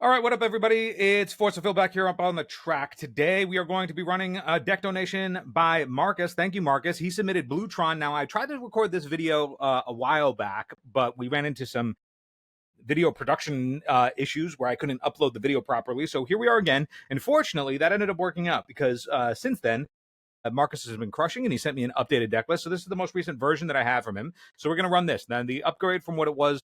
All right, what up, everybody? It's ForceofPhil back here up on the track. Today, we are going to be running a deck donation by Marcus. Thank you, Marcus. He submitted Blue Tron. Now, I tried to record this video a while back, but we ran into some video production issues where I couldn't upload the video properly. So here we are again. And fortunately, that ended up working out because since then, Marcus has been crushing, and he sent me an updated deck list. So this is the most recent version that I have from him. So we're going to run this. Then the upgrade from what it was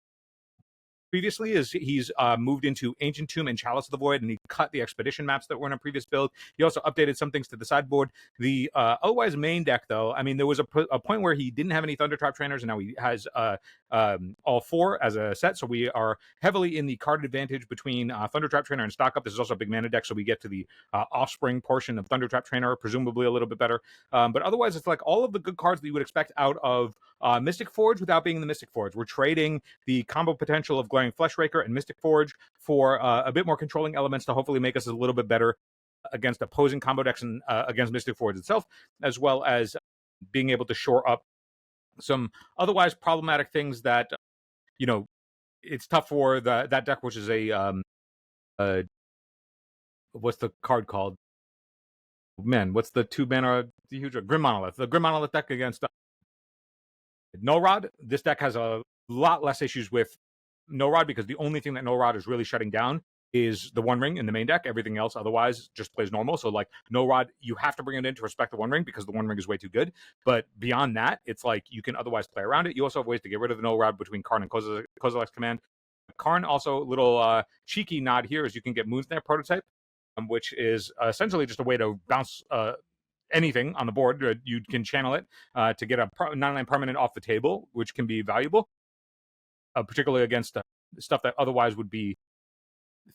previously is he's moved into Ancient Tomb and Chalice of the Void, and he cut the expedition maps that were in a previous build. He also updated some things to the sideboard. The otherwise main deck, though, I mean, there was a point where he didn't have any Thundertrap trainers, and now he has all four as a set. So we are heavily in the card advantage between Thundertrap trainer and stock up. This is also a big mana deck, so we get to the offspring portion of Thundertrap trainer, presumably a little bit better. But otherwise, it's like all of the good cards that you would expect out of Mystic Forge without being the Mystic Forge. We're trading the combo potential of Glaring Fleshraker and Mystic Forge for a bit more controlling elements to hopefully make us a little bit better against opposing combo decks and against Mystic Forge itself, as well as being able to shore up some otherwise problematic things that, you know, it's tough for that deck, which is what's the card called? Man, what's the 2-mana huge Grim Monolith? The Grim Monolith deck against No Rod. This deck has a lot less issues with No Rod because the only thing that No Rod is really shutting down is the One Ring in the main deck. Everything else otherwise just plays normal. So like No Rod, you have to bring it in to respect the One Ring because the One Ring is way too good. But beyond that, it's like you can otherwise play around it. You also have ways to get rid of the No Rod between Karn and Kozilek's command. Karn also, little cheeky nod here is you can get Moonsnare prototype, which is essentially just a way to bounce anything on the board. You can channel it to get a 9/9 permanent off the table, which can be valuable, particularly against stuff that otherwise would be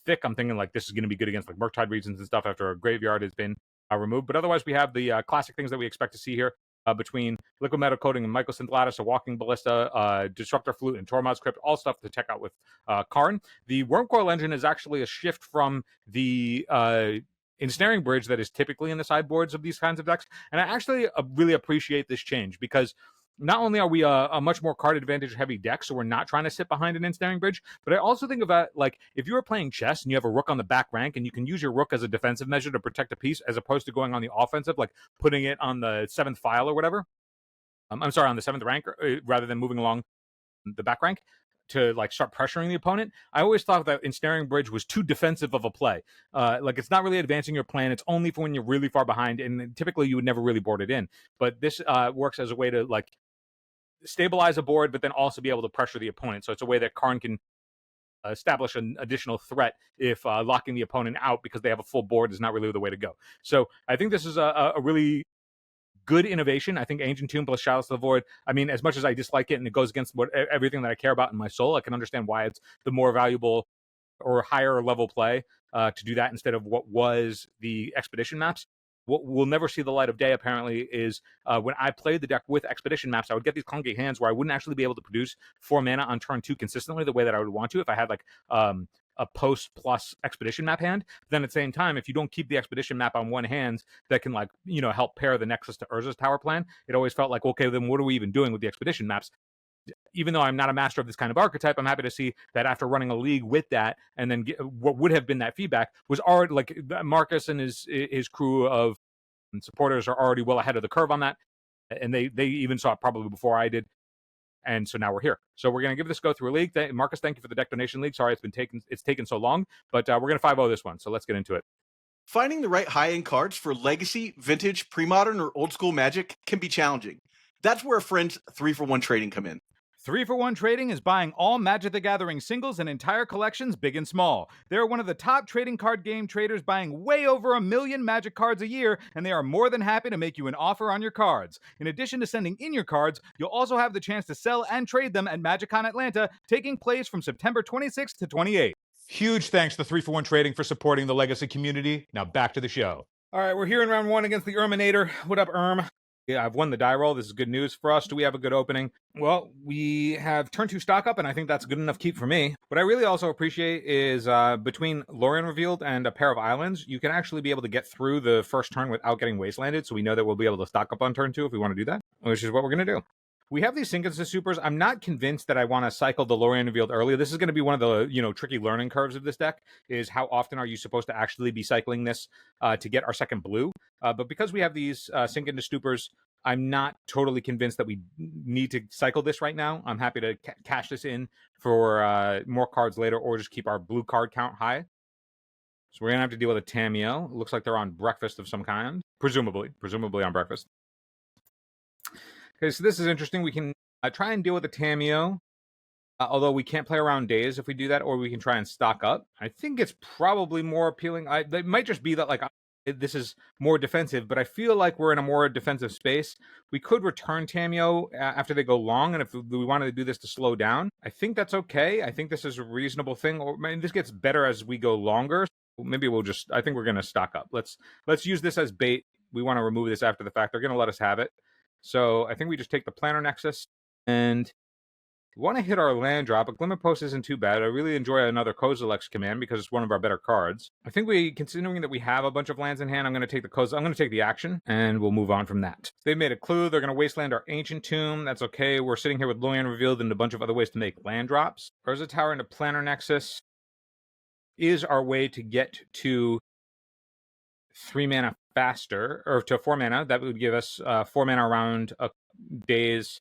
thick. I'm thinking like this is going to be good against like Murktide Regions and stuff after a graveyard has been removed. But otherwise, we have the classic things that we expect to see here between Liquid Metal Coating and Mycosynth Lattice, a Walking Ballista, Disruptor Flute, and Tormod's Crypt, all stuff to check out with Karn. The Wormcoil Engine is actually a shift from the Ensnaring Bridge that is typically in the sideboards of these kinds of decks. And I actually really appreciate this change because not only are we a much more card advantage heavy deck, so we're not trying to sit behind an Ensnaring Bridge, but I also think about like if you were playing chess and you have a rook on the back rank and you can use your rook as a defensive measure to protect a piece as opposed to going on the offensive, like putting it on the 7th file or whatever. I'm sorry, on the 7th rank rather than moving along the back rank to like start pressuring the opponent. I always thought that Ensnaring Bridge was too defensive of a play. Like it's not really advancing your plan. It's only for when you're really far behind, and typically you would never really board it in. But this works as a way to like stabilize a board, but then also be able to pressure the opponent. So it's a way that Karn can establish an additional threat if locking the opponent out because they have a full board is not really the way to go. So I think this is a really good innovation. I think Ancient Tomb plus Chalice of the Void, I mean, as much as I dislike it and it goes against everything that I care about in my soul, I can understand why it's the more valuable or higher level play to do that instead of what was the Expedition maps. What we'll never see the light of day, apparently, is when I played the deck with Expedition maps, I would get these clunky hands where I wouldn't actually be able to produce 4 mana on turn 2 consistently the way that I would want to if I had like a post plus Expedition map hand. Then at the same time, if you don't keep the Expedition map on one hand that can like, you know, help pair the Nexus to Urza's Tower plan, it always felt like, okay, then what are we even doing with the Expedition maps? Even though I'm not a master of this kind of archetype, I'm happy to see that after running a league with that, and then what would have been that feedback was already like Marcus and his crew of supporters are already well ahead of the curve on that, and they even saw it probably before I did. And so now we're here. So we're going to give this go through a league. Marcus, thank you for the deck donation league. Sorry it's taken so long, but we're going to 5-0 this one. So let's get into it. Finding the right high-end cards for legacy, vintage, pre-modern, or old-school Magic can be challenging. That's where friends 3-for-1 trading come in. 3-for-1 Trading is buying all Magic the Gathering singles and entire collections, big and small. They're one of the top trading card game traders, buying way over 1 million Magic cards a year, and they are more than happy to make you an offer on your cards. In addition to sending in your cards, you'll also have the chance to sell and trade them at MagicCon Atlanta, taking place from September 26th to 28th. Huge thanks to 3-for-1 Trading for supporting the Legacy community. Now back to the show. All right, we're here in round 1 against the Erminator. What up, Erm? Yeah, I've won the die roll. This is good news for us. Do we have a good opening? Well, we have turn 2 stock up, and I think that's good enough keep for me. What I really also appreciate is between Lorien Revealed and a pair of islands, you can actually be able to get through the first turn without getting wastelanded, so we know that we'll be able to stock up on turn 2 if we want to do that, which is what we're going to do. We have these Sync Insta Supers. I'm not convinced that I want to cycle the Lorien Revealed early. This is going to be one of the tricky learning curves of this deck, is how often are you supposed to actually be cycling this to get our second blue. But because we have these Sync Insta Supers, I'm not totally convinced that we need to cycle this right now. I'm happy to cash this in for more cards later, or just keep our blue card count high. So we're going to have to deal with a Tamiyo. It looks like they're on breakfast of some kind. Presumably on breakfast. Okay, so this is interesting. We can try and deal with the Tamiyo, although we can't play around days if we do that, or we can try and stock up. I think it's probably more appealing. It might just be that this is more defensive, but I feel like we're in a more defensive space. We could return Tamiyo after they go long, and if we wanted to do this to slow down, I think that's okay. I think this is a reasonable thing. Or this gets better as we go longer. Maybe I think we're going to stock up. Let's use this as bait. We want to remove this after the fact. They're going to let us have it. So I think we just take the Planner Nexus and want to hit our land drop. A Glimmer Post isn't too bad. I really enjoy another Kozilek's command because it's one of our better cards. I think considering that we have a bunch of lands in hand, I'm going to take I'm going to take the action, and we'll move on from that. They've made a clue. They're going to wasteland our Ancient Tomb. That's okay. We're sitting here with Lorien Revealed and a bunch of other ways to make land drops. Urza Tower into Planner Nexus is our way to get to 3 mana faster, or to 4 mana. That would give us 4 mana around days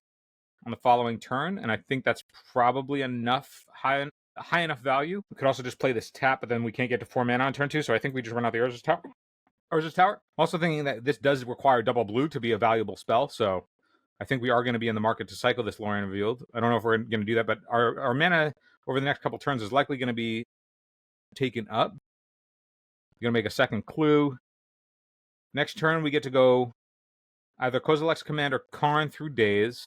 on the following turn, and I think that's probably enough high enough value. We could also just play this tap, but then we can't get to 4 mana on turn 2, so I think we just run out the Urza's Tower. Also thinking that this does require double blue to be a valuable spell, so I think we are going to be in the market to cycle this Lorien Revealed. I don't know if we're going to do that, but our mana over the next couple turns is likely going to be taken up. We're going to make a second clue. Next turn, we get to go either Kozilek's Command or Karn through days,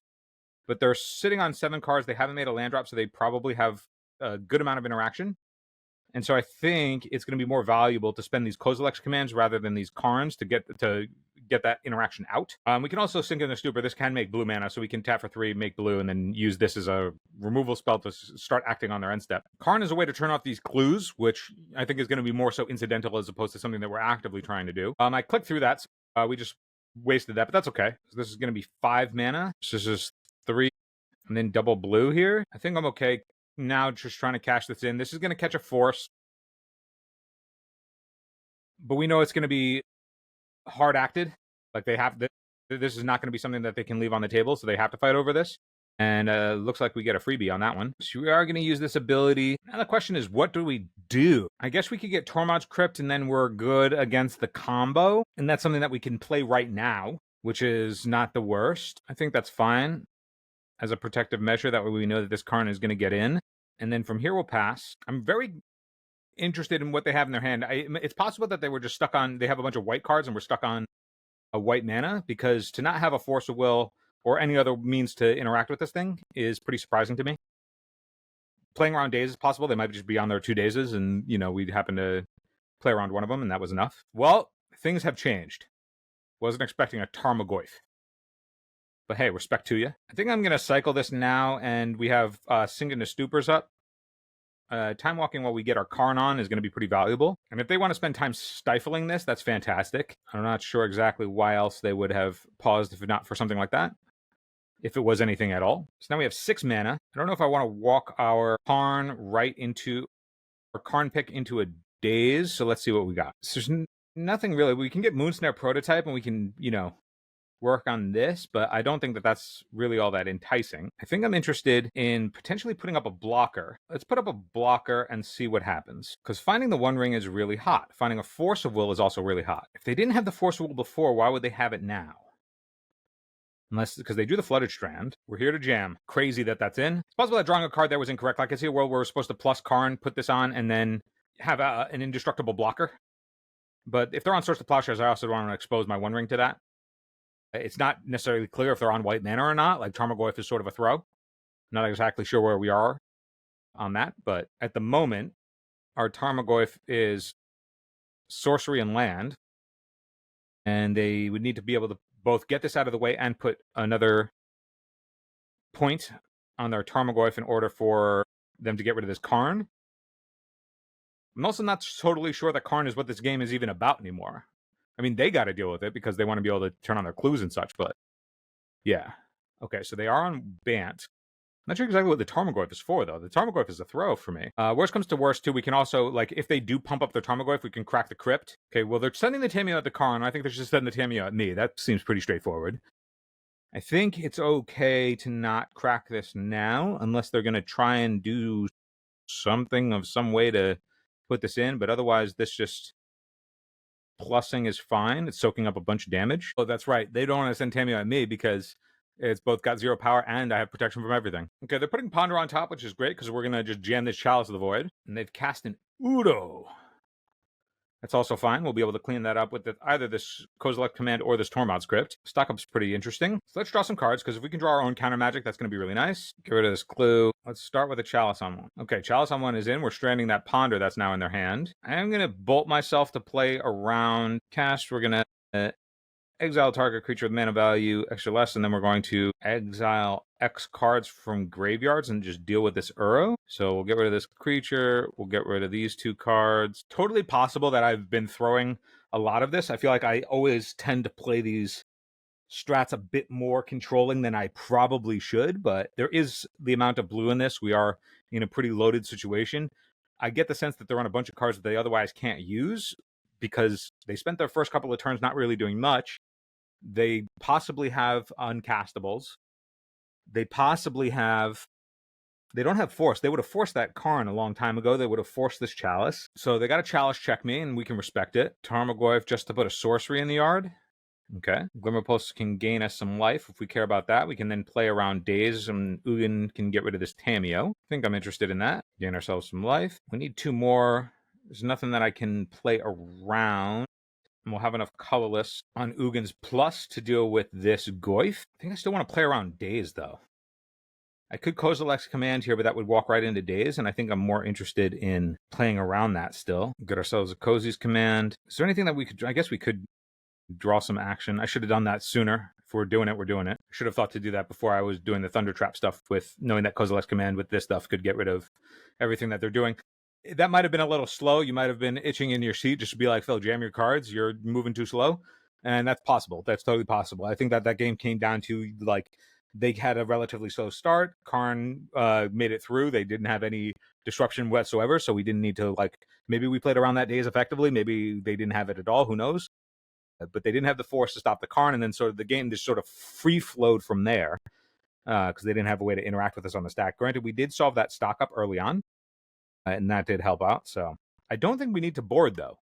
but they're sitting on 7 cards. They haven't made a land drop, so they probably have a good amount of interaction. And so I think it's going to be more valuable to spend these Kozilek's commands rather than these Karns to get that interaction out. We can also Sync Insta Super. This can make blue mana, so we can tap for 3, make blue, and then use this as a removal spell to start acting on their end step. Karn is a way to turn off these clues, which I think is going to be more so incidental as opposed to something that we're actively trying to do. I clicked through that, so we just wasted that, but that's okay. So this is going to be 5 mana. So this is 3, and then double blue here. I think I'm okay now, just trying to cash this in. This is going to catch a force, but we know it's going to be hard acted. Like this is not going to be something that they can leave on the table, so they have to fight over this. And looks like we get a freebie on that one. So we are going to use this ability. Now the question is, what do we do? I guess we could get Tormod's Crypt, and then we're good against the combo. And that's something that we can play right now, which is not the worst. I think that's fine as a protective measure. That way we know that this Karn is going to get in. And then from here we'll pass. I'm very interested in what they have in their hand. It's possible that they were just stuck on, they have a bunch of white cards and we're stuck on a white mana, because to not have a Force of Will or any other means to interact with this thing is pretty surprising to me. Playing around days is possible. They might just be on their 2 dazes and, we'd happen to play around one of them and that was enough. Well, things have changed. Wasn't expecting a Tarmogoyf. But hey, respect to you. I think I'm going to cycle this now, and we have Sync Insta Supers up. Time walking while we get our Karn on is going to be pretty valuable. And if they want to spend time stifling this, that's fantastic. I'm not sure exactly why else they would have paused if not for something like that, if it was anything at all. So now we have 6 mana. I don't know if I want to walk our Karn right into, or Karn pick into a daze. So let's see what we got. So there's nothing really. We can get Moonsnare Prototype and we can, work on this, but I don't think that that's really all that enticing. I think I'm interested in potentially putting up a blocker. Let's put up a blocker and see what happens, because finding the One Ring is really hot. Finding a Force of Will is also really hot. If they didn't have the Force of Will before, why would they have it now? Unless, because they do the Flooded Strand. We're here to jam. Crazy that that's in. It's possible that drawing a card there was incorrect. Like I see a world where we're supposed to plus Karn, put this on, and then have an indestructible blocker. But if they're on Source of Plowshares, I also don't want to expose my One Ring to that. It's not necessarily clear if they're on white mana or not. Like Tarmogoyf is sort of a throw. Not exactly sure where we are on that, but at the moment, our Tarmogoyf is sorcery and land, and they would need to be able to both get this out of the way and put another point on their Tarmogoyf in order for them to get rid of this Karn. I'm also not totally sure that Karn is what this game is even about anymore. I mean, they got to deal with it because they want to be able to turn on their clues and such, but yeah. Okay, so they are on Bant. Not sure exactly what the Tarmogoyf is for, though. The Tarmogoyf is a throw for me. Worst comes to worst, too, we can also, like, if they do pump up their Tarmogoyf, we can crack the Crypt. Okay, well, they're sending the Tamiyo at the Karn. I think they're just sending the Tamiyo at me. That seems pretty straightforward. I think it's okay to not crack this now, unless they're going to try and do something of some way to put this in, but otherwise, this just plussing is fine. It's soaking up a bunch of damage. Oh, that's right. They don't want to send Tamiyo at me because it's both got 0 power and I have protection from everything. Okay, they're putting Ponder on top, which is great because we're going to just jam this Chalice of the Void. And they've cast an Udo. That's also fine. We'll be able to clean that up with either this Kozilek command or this Tormod's Crypt. Stock up's pretty interesting. So let's draw some cards, because if we can draw our own counter magic, that's going to be really nice. Get rid of this clue. Let's start with a Chalice on 1. Okay, Chalice on 1 is in. We're stranding that Ponder that's now in their hand. I'm going to bolt myself to play around cast. We're going to exile target creature with mana value extra less, and then we're going to exile X cards from graveyards and just deal with this Uro. So we'll get rid of this creature. We'll get rid of these 2 cards. Totally possible that I've been throwing a lot of this. I feel like I always tend to play these strats a bit more controlling than I probably should, but there is the amount of blue in this. We are in a pretty loaded situation. I get the sense that they're on a bunch of cards that they otherwise can't use because they spent their first couple of turns not really doing much. They possibly have uncastables. They possibly have... They don't have force. They would have forced that Karn a long time ago. They would have forced this Chalice. So they got a Chalice check me, and we can respect it. Tarmogoyf just to put a sorcery in the yard. Okay. Glimmerpulse can gain us some life if we care about that. We can then play around Daze, and Ugin can get rid of this Tamiyo. I think I'm interested in that. Gain ourselves some life. We need 2 more. There's nothing that I can play around. And we'll have enough colorless on Ugin's plus to deal with this Goyf. I think I still want to play around Daze, though. I could Kozilek's command here, but that would walk right into Daze, and I think I'm more interested in playing around that still. Get ourselves a Cozy's command. Is there anything that we could... I guess we could draw some action. I should have done that sooner. If we're doing it, we're doing it. I should have thought to do that before I was doing the Thunder Trap stuff, with knowing that Kozilek's command with this stuff could get rid of everything that they're doing. That might have been a little slow. You might have been itching in your seat just to be like, Phil, jam your cards. You're moving too slow. And that's possible. That's totally possible. I think that game came down to, like, they had a relatively slow start. Karn made it through. They didn't have any disruption whatsoever, so we didn't need to, like, maybe we played around that Daze effectively. Maybe they didn't have it at all. Who knows? But they didn't have the force to stop the Karn, and then sort of the game just sort of free-flowed from there because they didn't have a way to interact with us on the stack. Granted, we did solve that stock up early on, and that did help out. So I don't think we need to board, though.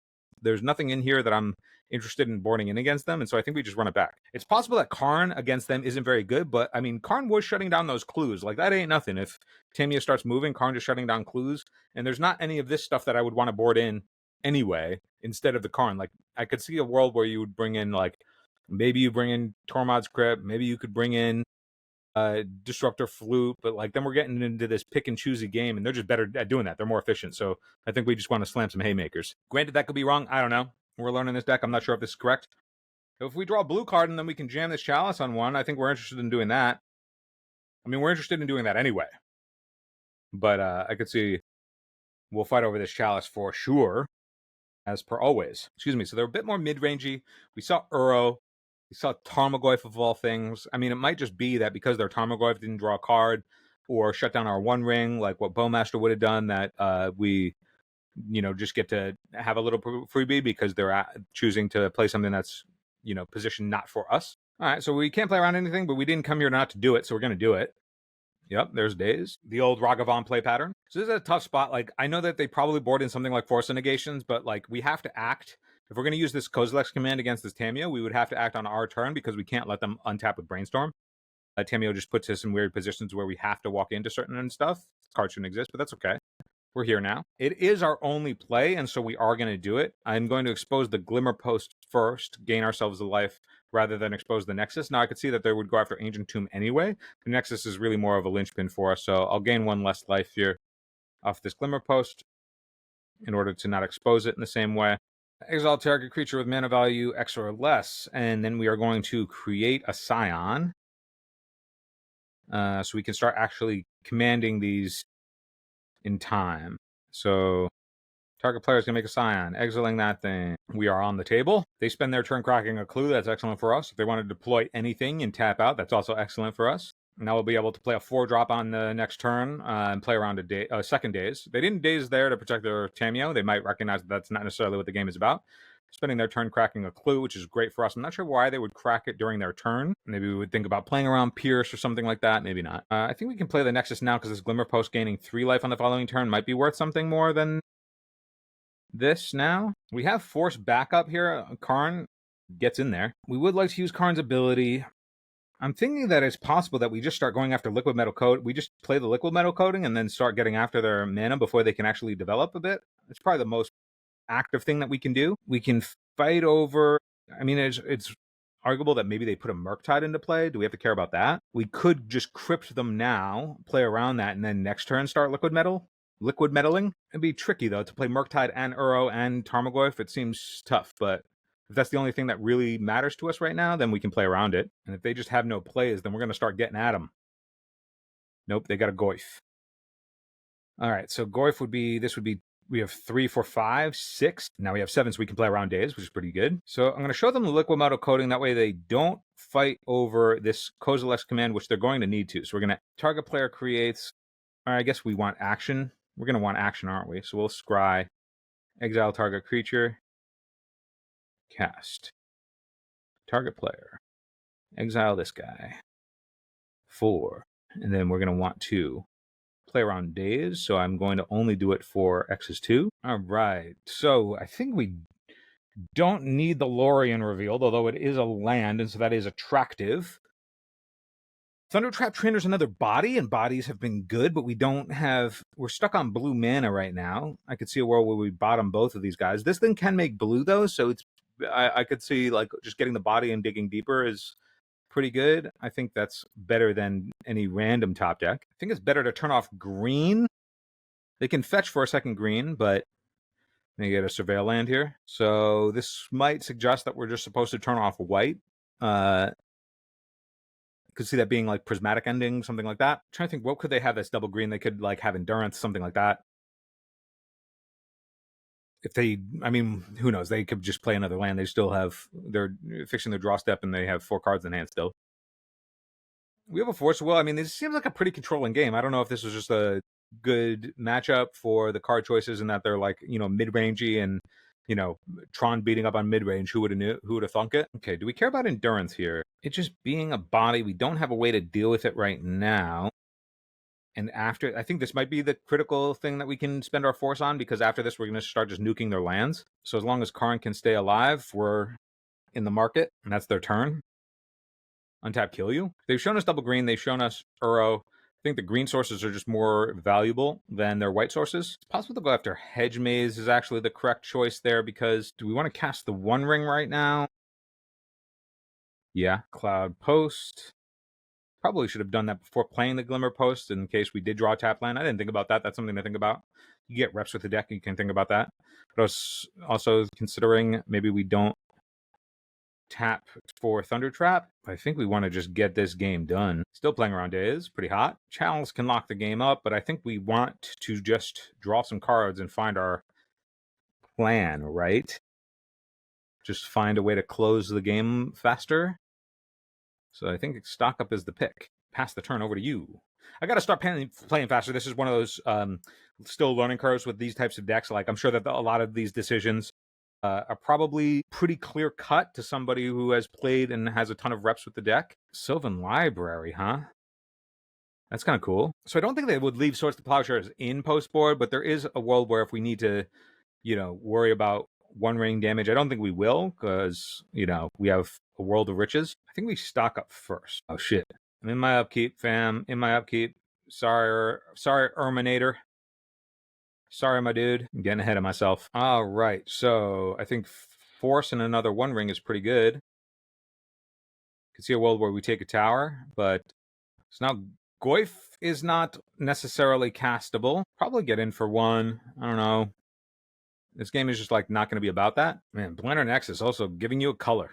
There's nothing in here that I'm interested in boarding in against them, and so I think we just run it back. It's possible that Karn against them isn't very good, but, I mean, Karn was shutting down those clues. Like, that ain't nothing. If Tamiyo starts moving, Karn just shutting down clues, and there's not any of this stuff that I would want to board in anyway instead of the Karn. Like, I could see a world where you would bring in, like, maybe you bring in Tormod's Crypt, maybe you could bring in Disruptor Flute, but, like, then we're getting into this pick and choosy game, and they're just better at doing that. They're more efficient, so I think we just want to slam some haymakers. Granted, that could be wrong. I don't know. We're learning this deck. I'm not sure if this is correct. If we draw a blue card and then we can jam this Chalice on 1, I think we're interested in doing that. I mean, we're interested in doing that anyway. But I could see we'll fight over this Chalice for sure, as per always. Excuse me. So they're a bit more mid-rangey. We saw Uro. We saw Tarmogoyf of all things. I mean, it might just be that because their Tarmogoyf didn't draw a card or shut down our 1 ring, like what Bowmaster would have done, that we, you know, just get to have a little freebie because they're choosing to play something that's, you know, positioned not for us. All right, so we can't play around anything, but we didn't come here not to do it, so we're going to do it. Yep, there's Daze. The old Ragavan play pattern. So this is a tough spot. Like, I know that they probably board in something like Force of Negations, but, like, we have to act. If we're going to use this Kozilek's command against this Tamiyo, we would have to act on our turn because we can't let them untap with Brainstorm. Tamiyo just puts us in weird positions where we have to walk into certain stuff. Cards shouldn't exist, but that's okay. We're here now. It is our only play, and so we are going to do it. I'm going to expose the Glimmer Post first, gain ourselves the life, rather than expose the Nexus. Now, I could see that they would go after Ancient Tomb anyway. The Nexus is really more of a linchpin for us, so I'll gain 1 less life here off this Glimmer Post in order to not expose it in the same way. Exile target creature with mana value X or less, and then we are going to create a Scion. So we can start actually commanding these in time. So Target player is going to make a scion, exiling that thing. We are on the table. They spend their turn cracking a clue. That's excellent for us. If they want to deploy anything and tap out, that's also excellent for us. Now we'll be able to play a 4-drop on the next turn and play around a second daze. They didn't daze there to protect their Tameo. They might recognize that that's not necessarily what the game is about. Spending their turn cracking a clue, which is great for us. I'm not sure why they would crack it during their turn. Maybe we would think about playing around Pierce or something like that. Maybe not. I think we can play the Nexus now because this Glimmer Post gaining 3 life on the following turn might be worth something more than this now. We have Force backup here. Karn gets in there. We would like to use Karn's ability. I'm thinking that it's possible that we just start going after Liquid Metal Coat. We just play the Liquid Metal Coating and then start getting after their mana before they can actually develop a bit. It's probably the most active thing that we can do. We can fight over, I mean, it's arguable that maybe they put a Murktide into play. Do we have to care about that? We could just crypt them now, play around that, and then next turn start liquid metalling. It'd be tricky though to play Murktide and Uro and Tarmogoyf. It seems tough, but if that's the only thing that really matters to us right now, then we can play around it. And if they just have no plays, then we're going to start getting at them. Nope, they got a Goyf. All right, so Goyf would be, we have 3, 4, 5, 6. Now we have 7, so we can play around days, which is pretty good. So I'm going to show them the liquid metal coating. That way they don't fight over this Kozilek's command, which they're going to need to. So we're going to target player creates. All right, I guess we want action. We're going to want action, aren't we? So we'll scry, exile target creature, cast, target player, exile this guy, 4. And then we're going to want to play around days, so I'm going to only do it for X's 2. All right, so I think we don't need the Lorien revealed, although it is a land, and so that is attractive. Thundertrap Trainer's another body, and bodies have been good, but we're stuck on blue mana right now. I could see a world where we bottom both of these guys. This thing can make blue, though, so I could see like just getting the body and digging deeper is pretty good. I think that's better than any random top deck. I think it's better to turn off green. They can fetch for a second green, but they get a surveil land here. So this might suggest that we're just supposed to turn off white. Could see that being like prismatic ending, something like that. I'm trying to think, what could they have that's double green? They could like have endurance, something like that. If they, I mean, who knows? They could just play another land. They're fixing their draw step and they have 4 cards in hand still. We have a ForceofPhil. I mean, this seems like a pretty controlling game. I don't know if this was just a good matchup for the card choices and that they're like, mid-rangey and, Tron beating up on mid-range. Who would have thunk it? Okay, do we care about endurance here? It just being a body, we don't have a way to deal with it right now. And after, I think this might be the critical thing that we can spend our force on, because after this, we're going to start just nuking their lands. So as long as Karn can stay alive, we're in the market, and that's their turn. Untap, kill you. They've shown us double green. They've shown us Uro. I think the green sources are just more valuable than their white sources. It's possible to go after Hedge Maze is actually the correct choice there, because do we want to cast the One Ring right now? Yeah, Cloud Post. Probably should have done that before playing the Glimmer Post in case we did draw a tap land. I didn't think about that. That's something to think about. You get reps with the deck, you can think about that. But I was also considering maybe we don't tap for Thundertrap. I think we want to just get this game done. Still playing around days, pretty hot. Channels can lock the game up, but I think we want to just draw some cards and find our plan, right? Just find a way to close the game faster. So I think stock up is the pick. Pass the turn over to you. I got to start playing faster. This is one of those still learning curves with these types of decks. Like, I'm sure that a lot of these decisions are probably pretty clear cut to somebody who has played and has a ton of reps with the deck. Sylvan Library, huh? That's kind of cool. So I don't think they would leave Swords to Plowshares in post board, but there is a world where if we need to, worry about One Ring damage, I don't think we will, because, we have a world of riches. I think we stock up first. Oh, shit. I'm in my upkeep, fam. In my upkeep. Sorry, Erminator. Sorry, my dude. I'm getting ahead of myself. All right. So I think Force and another One Ring is pretty good. Could see a world where we take a tower, but so now Goyf is not necessarily castable. Probably get in for 1. I don't know. This game is just like not going to be about that. Man, Blender Next is also giving you a color.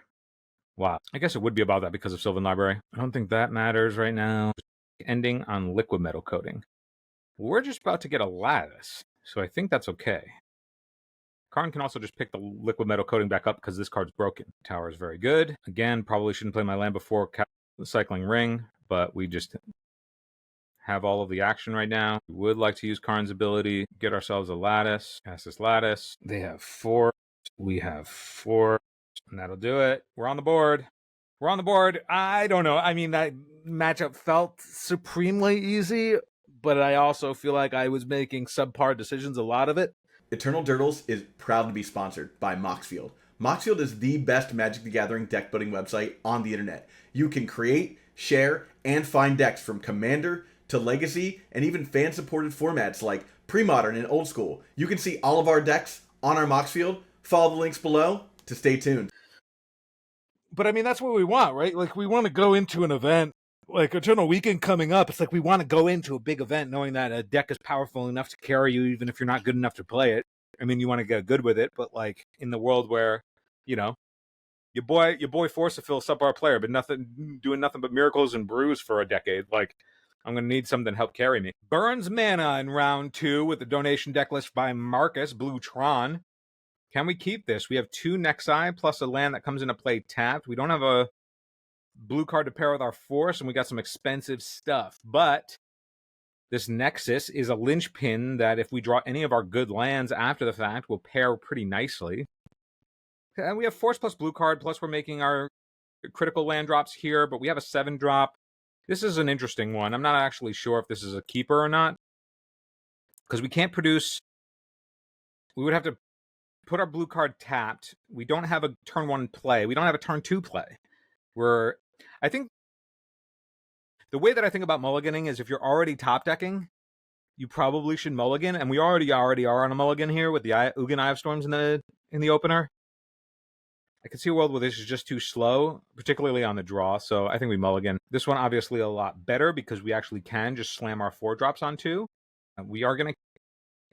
Wow. I guess it would be about that because of Sylvan Library. I don't think that matters right now. Ending on liquid metal coating. We're just about to get a Lattice, so I think that's okay. Karn can also just pick the liquid metal coating back up because this card's broken. Tower is very good. Again, probably shouldn't play my land before Cycling Ring, but we just have all of the action right now. We would like to use Karn's ability, get ourselves a Lattice, cast this Lattice. They have 4, we have 4, and that'll do it. We're on the board. We're on the board. I don't know. I mean, that matchup felt supremely easy, but I also feel like I was making subpar decisions, a lot of it. Eternal Durdles is proud to be sponsored by Moxfield. Moxfield is the best Magic the Gathering deck building website on the internet. You can create, share, and find decks from Commander to Legacy and even fan-supported formats like Pre-Modern and Old School. You can see all of our decks on our Moxfield. Follow the links below to stay tuned. But I mean, that's what we want, right? Like, we want to go into an event, like Eternal Weekend coming up. It's like we want to go into a big event knowing that a deck is powerful enough to carry you, even if you're not good enough to play it. I mean, you want to get good with it, but like in the world where, you know, your boy ForceofPhil, subpar player, but doing nothing but miracles and brews for a decade. Like, I'm going to need something to help carry me. Burns mana in round 2 with the donation deck list by Marcus, Blue Tron. Can we keep this? We have 2 Nexi plus a land that comes into play tapped. We don't have a blue card to pair with our Force, and we got some expensive stuff. But this Nexus is a linchpin that if we draw any of our good lands after the fact, will pair pretty nicely. And we have Force plus blue card, plus we're making our critical land drops here, but we have a 7-drop. This is an interesting one. I'm not actually sure if this is a keeper or not, because we can't produce... We would have to put our blue card tapped. We don't have a turn 1 play. We don't have a turn 2 play. I think the way that I think about mulliganing is if you're already top decking, you probably should mulligan, and we already are on a mulligan here with the Ugin Eye of Storms in the opener. I can see a world where this is just too slow, particularly on the draw, so I think we mulligan. This one obviously a lot better because we actually can just slam our 4-drops on 2. We are going to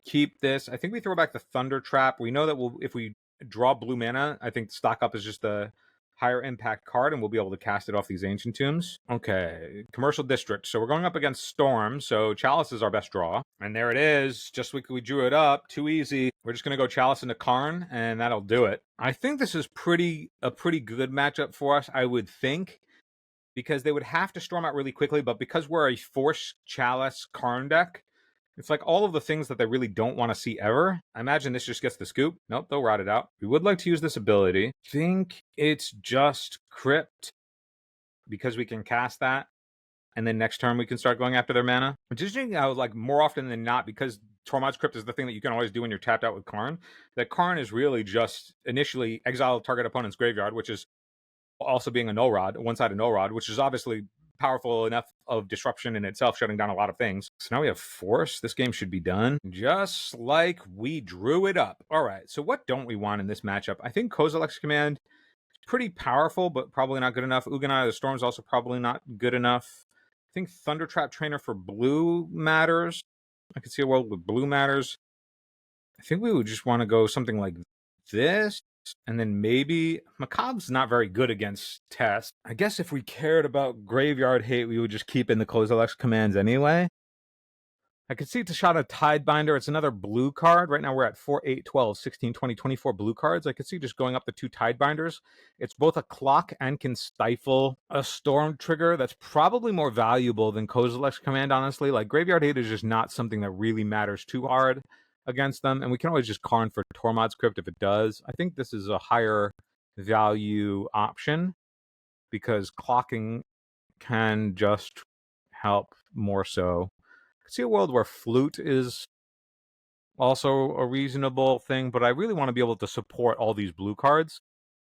keep this. I think we throw back the Thunder Trap. We know that if we draw blue mana, I think Stock Up is just a higher impact card, and we'll be able to cast it off these Ancient Tombs. Okay, Commercial District. So we're going up against Storm, so Chalice is our best draw. And there it is. Just like we drew it up. Too easy. We're just going to go Chalice into Karn, and that'll do it. I think this is a pretty good matchup for us, I would think, because they would have to storm out really quickly, but because we're a Force Chalice Karn deck, it's like all of the things that they really don't want to see ever. I imagine this just gets the scoop. Nope, they'll route it out. We would like to use this ability. I think it's just Crypt because we can cast that. And then next turn we can start going after their mana. Which is, you know, like more often than not, because Tormod's Crypt is the thing that you can always do when you're tapped out with Karn. That Karn is really just initially exile target opponent's graveyard, which is also being a null rod, one-sided null rod, which is obviously powerful enough of disruption in itself, shutting down a lot of things. So now we have Force. This game should be done just like we drew it up. All right, so what don't we want in this matchup? I think Kozilek's Command is pretty powerful, but probably not good enough. Ugin Eye of the Storm is also probably not good enough. I think Thundertrap Trainer for blue matters. I could see a world with blue matters. I think we would just want to go something like this. And then maybe Macabre's not very good against Test. I guess if we cared about Graveyard Hate, we would just keep in the Kozilek's commands anyway. I could see Tashada Tidebinder. It's another blue card. Right now we're at 4, 8, 12, 16, 20, 24 blue cards. I could see just going up the 2 Tidebinders. It's both a clock and can stifle a Storm trigger. That's probably more valuable than Kozilek's command, honestly. Like, Graveyard Hate is just not something that really matters too hard against them, and we can always just Karn for Tormod's Crypt if it does. I think this is a higher value option because clocking can just help more so. I could see a world where Flute is also a reasonable thing, but I really want to be able to support all these blue cards.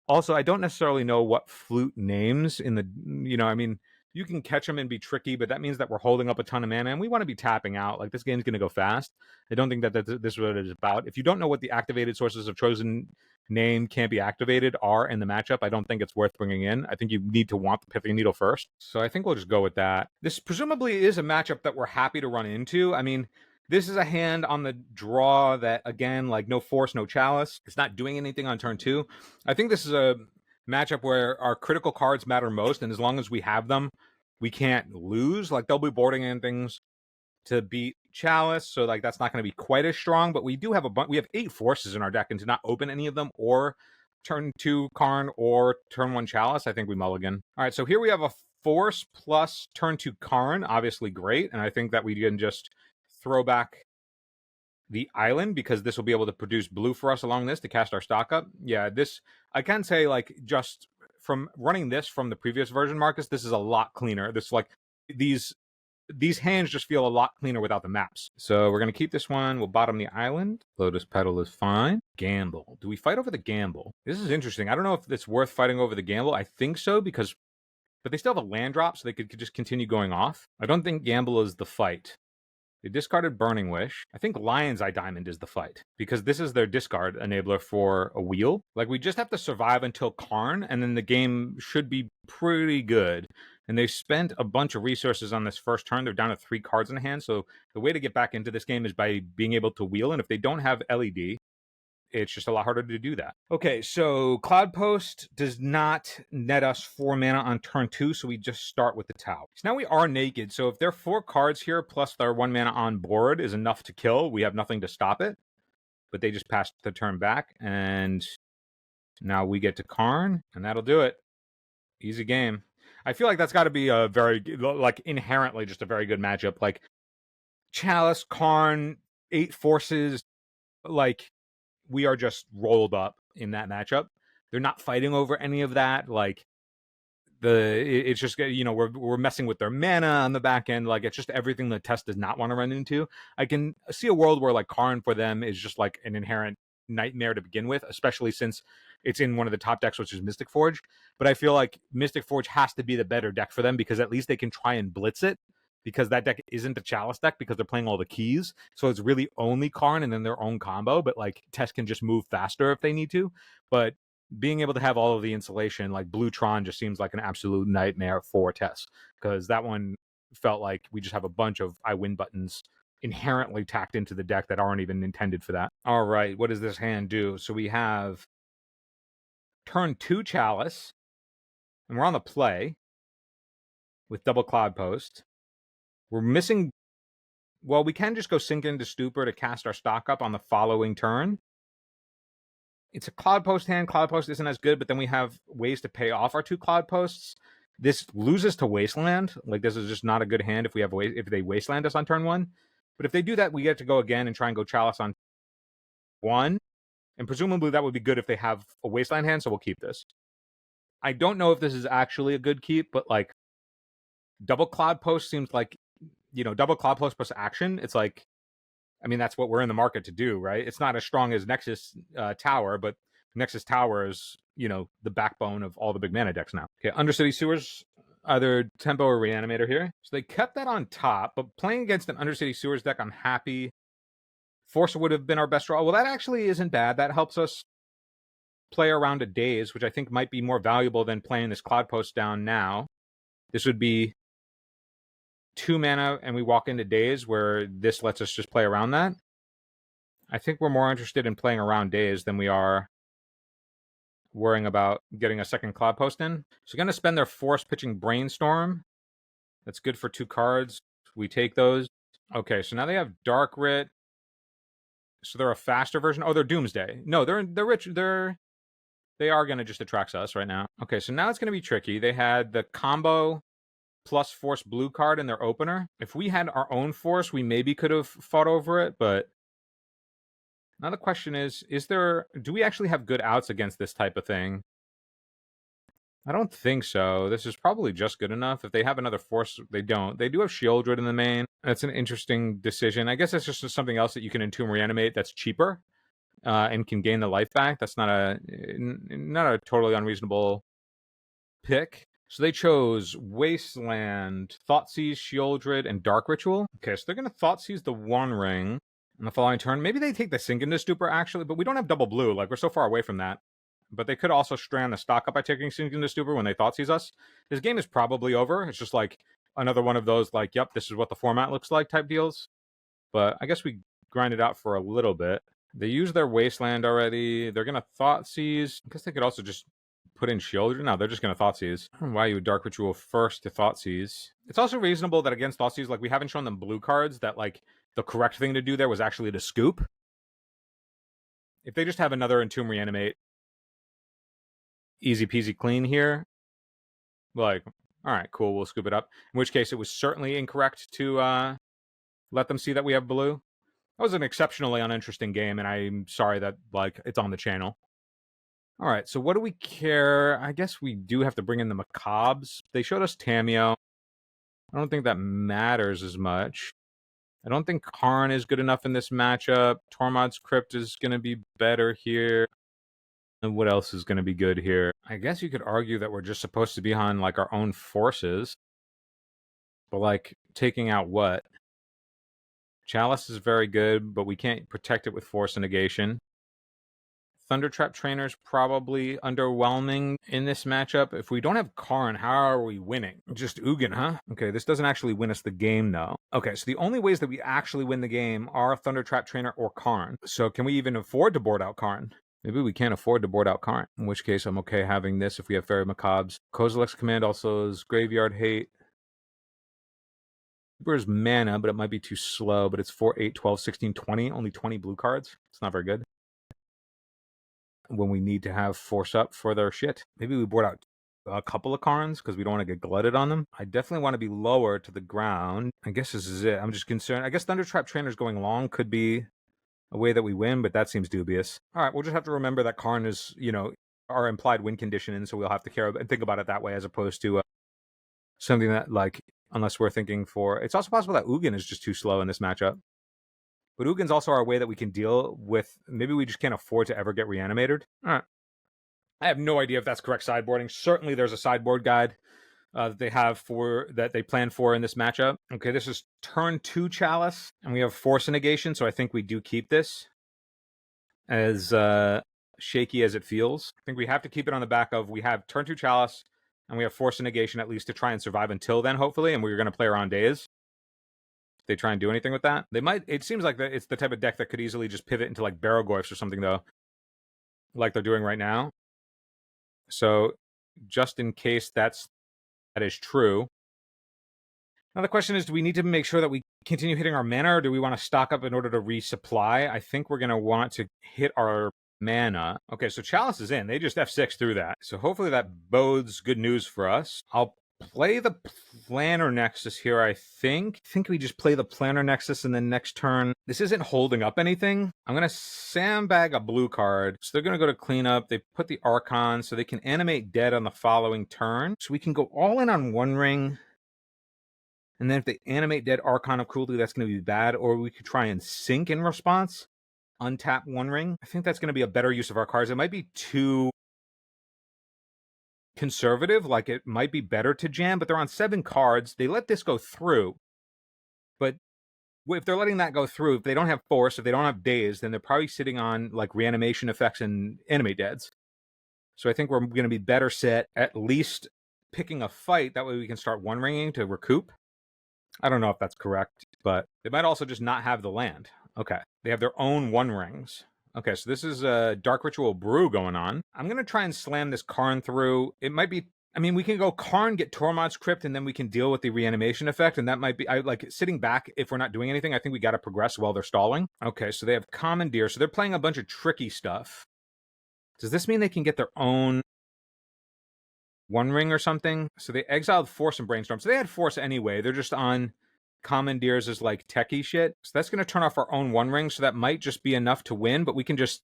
Also, I don't necessarily know what Flute names in the, I mean, you can catch them and be tricky, but that means that we're holding up a ton of mana, and we want to be tapping out. Like, this game's going to go fast. I don't think that this is what it is about. If you don't know what the activated sources of chosen name can't be activated are in the matchup, I don't think it's worth bringing in. I think you need to want the Pithing Needle first. So I think we'll just go with that. This presumably is a matchup that we're happy to run into. I mean, this is a hand on the draw that, again, like, no Force, no Chalice. It's not doing anything on turn 2. I think this is a matchup where our critical cards matter most, and as long as we have them, we can't lose. Like, they'll be boarding in things to beat Chalice, so like that's not going to be quite as strong, but we do have we have 8 forces in our deck, and to not open any of them or turn 2 Karn or turn 1 Chalice, I think we mulligan. All right, so here we have a Force plus turn 2 Karn, obviously great, and I think that we can just throw back the island because this will be able to produce blue for us along this to cast our stock up. Yeah, this, I can say, like, just from running this from the previous version, Marcus, this is a lot cleaner. This, like, these hands just feel a lot cleaner without the maps. So we're going to keep this one. We'll bottom the island. Lotus Petal is fine. Gamble. Do we fight over the gamble? This is interesting. I don't know if it's worth fighting over the gamble. I think so but they still have a land drop, so they could just continue going off. I don't think gamble is the fight. They discarded Burning Wish. I think Lion's Eye Diamond is the fight, because this is their discard enabler for a wheel. Like, we just have to survive until Karn, and then the game should be pretty good. And they spent a bunch of resources on this first turn. They're down to 3 cards in hand, so the way to get back into this game is by being able to wheel, and if they don't have LED, it's just a lot harder to do that. Okay, so Cloud Post does not net us 4 mana on turn 2, so we just start with the Tau. So now we are naked, so if their 4 cards here plus their 1 mana on board is enough to kill, we have nothing to stop it. But they just passed the turn back, and now we get to Karn, and that'll do it. Easy game. I feel like that's got to be a very, like, inherently just a very good matchup. Like, Chalice, Karn, 8 forces, like, we are just rolled up in that matchup. They're not fighting over any of that. Like, it's just, you know, we're messing with their mana on the back end. Like, it's just everything the test does not want to run into. I can see a world where, like, Karn for them is just like an inherent nightmare to begin with, especially since it's in one of the top decks, which is Mystic Forge. But I feel like Mystic Forge has to be the better deck for them, because at least they can try and blitz it, because that deck isn't a Chalice deck because they're playing all the keys. So it's really only Karn and then their own combo, but like Tess can just move faster if they need to. But being able to have all of the insulation, like Blue Tron, just seems like an absolute nightmare for Tess, because that one felt like we just have a bunch of I win buttons inherently tacked into the deck that aren't even intended for that. All right, what does this hand do? So we have turn 2 Chalice, and we're on the play with double Cloud Post. We're missing, well, we can just go Sink into Stupor to cast our stock up on the following turn. It's a Cloud Post hand. Cloud Post isn't as good, but then we have ways to pay off our 2 Cloud Posts. This loses to Wasteland. Like, this is just not a good hand if they Wasteland us on turn 1. But if they do that, we get to go again and try and go Chalice on 1. And presumably that would be good if they have a Wasteland hand, so we'll keep this. I don't know if this is actually a good keep, but like, double Cloud Post seems like, you know, double Cloud Post plus action. It's like, I mean, that's what we're in the market to do, right? It's not as strong as Nexus Tower, but Nexus Tower is, you know, the backbone of all the big mana decks now. Okay, Undercity Sewers, either Tempo or Reanimator here. So they kept that on top, but playing against an Undercity Sewers deck, I'm happy. Force would have been our best draw. Well, that actually isn't bad. That helps us play around a Daze, which I think might be more valuable than playing this Cloud Post down now. This would be 2 mana, and we walk into Daze, where this lets us just play around that. I think we're more interested in playing around Daze than we are worrying about getting a second Cloud Post in. So going to spend their Force pitching Brainstorm. That's good for 2 cards. We take those. Okay, so now they have Dark Writ. So they're a faster version. Oh, they're Doomsday. No, they're rich. They are going to just attract us right now. Okay, so now it's going to be tricky. They had the combo plus Force blue card in their opener. If we had our own Force, we maybe could have fought over it, but now the question is do we actually have good outs against this type of thing? I don't think so. This is probably just good enough. If they have another Force, they don't. They do have Shieldred in the main. That's an interesting decision. I guess that's just something else that you can Entomb Reanimate that's cheaper and can gain the life back. That's not a totally unreasonable pick. So they chose Wasteland, Thoughtseize, Shieldred, and Dark Ritual. Okay, so they're going to Thoughtseize the One Ring on the following turn. Maybe they take the Sink into Stupor, actually, but we don't have double blue. Like, we're so far away from that. But they could also strand the stock up by taking Sink into Stupor when they Thoughtseize us. This game is probably over. It's just like another one of those, like, yep, this is what the format looks like type deals. But I guess we grind it out for a little bit. They use their Wasteland already. They're going to Thoughtseize. I guess they could also just put in Shieldred. No, they're just going to Thoughtseize. I don't know why you would Dark Ritual first to Thoughtseize. It's also reasonable that against Thoughtseize, like, we haven't shown them blue cards that, like, the correct thing to do there was actually to scoop. If they just have another Entomb Reanimate, easy peasy clean here, like, all right, cool, we'll scoop it up. In which case, it was certainly incorrect to let them see that we have blue. That was an exceptionally uninteresting game, and I'm sorry that, like, it's on the channel. All right, so what do we care? I guess we do have to bring in the Macabres. They showed us Tameo. I don't think that matters as much. I don't think Karn is good enough in this matchup. Tormod's Crypt is going to be better here. And what else is going to be good here? I guess you could argue that we're just supposed to be on, like, our own forces. But, like, taking out what? Chalice is very good, but we can't protect it with Force Negation. Thundertrap Trainer's probably underwhelming in this matchup. If we don't have Karn, how are we winning? Just Ugin, huh? Okay, this doesn't actually win us the game, though. Okay, so the only ways that we actually win the game are Thundertrap Trainer or Karn. So can we even afford to board out Karn? Maybe we can't afford to board out Karn, in which case I'm okay having this if we have Fairy Macabres. Kozilek's Command also is Graveyard Hate. There's mana, but it might be too slow, but it's 4, 8, 12, 16, 20. Only 20 blue cards. It's not very good when we need to have force up for their shit. Maybe we board out a couple of Karns because we don't want to get glutted on them. I definitely want to be lower to the ground. I guess this is it. I'm just concerned. I guess Thundertrap Trainers going long could be a way that we win, but that seems dubious. All right, we'll just have to remember that Karn is, you know, our implied win condition, and so we'll have to care and think about it that way as opposed to something that, like, unless we're thinking for... It's also possible that Ugin is just too slow in this matchup. But Ugin's also our way that we can deal with... Maybe we just can't afford to ever get reanimated. All right. I have no idea if that's correct sideboarding. Certainly there's a sideboard guide that they have that they plan for in this matchup. Okay, this is turn 2 Chalice, and we have Force Negation, so I think we do keep this. As shaky as it feels. I think we have to keep it on the back of we have turn 2 Chalice, and we have Force Negation at least to try and survive until then, hopefully, and we're going to play around days. If they try and do anything with that. They might. It seems like it's the type of deck that could easily just pivot into, like, Barrowgoyfs or something, though, like they're doing right now. So, just in case that is true. Now, the question is, do we need to make sure that we continue hitting our mana, or do we want to stock up in order to resupply? I think we're going to want to hit our mana. Okay, so Chalice is in. They just F6 through that. So hopefully that bodes good news for us. I'll play the Planner Nexus here, I think. I think we just play the Planner Nexus and then next turn. This isn't holding up anything. I'm going to sandbag a blue card. So they're going to go to cleanup. They put the Archon so they can animate dead on the following turn. So we can go all in on One Ring. And then if they animate dead Archon of Cruelty, that's going to be bad. Or we could try and sink in response. Untap One Ring. I think that's going to be a better use of our cards. It might be too conservative. Like, it might be better to jam, but they're on 7 cards. They let this go through. But if they're letting that go through, if they don't have Force, if they don't have Daze, then they're probably sitting on, like, reanimation effects and animate deads. So I think we're going to be better set at least picking a fight. That way we can start One Ringing to recoup. I don't know if that's correct, but they might also just not have the land. Okay. They have their own One Rings. Okay, so this is a Dark Ritual Brew going on. I'm going to try and slam this Karn through. It might be... I mean, we can go Karn, get Tormod's Crypt, and then we can deal with the reanimation effect, and that might be... I like sitting back, if we're not doing anything, I think we got to progress while they're stalling. Okay, so they have Commandeer, so they're playing a bunch of tricky stuff. Does this mean they can get their own One Ring or something? So they exiled Force and Brainstorm. So they had Force anyway. They're just on Commandeers as, like, techie shit. So that's going to turn off our own One Ring, so that might just be enough to win, but we can just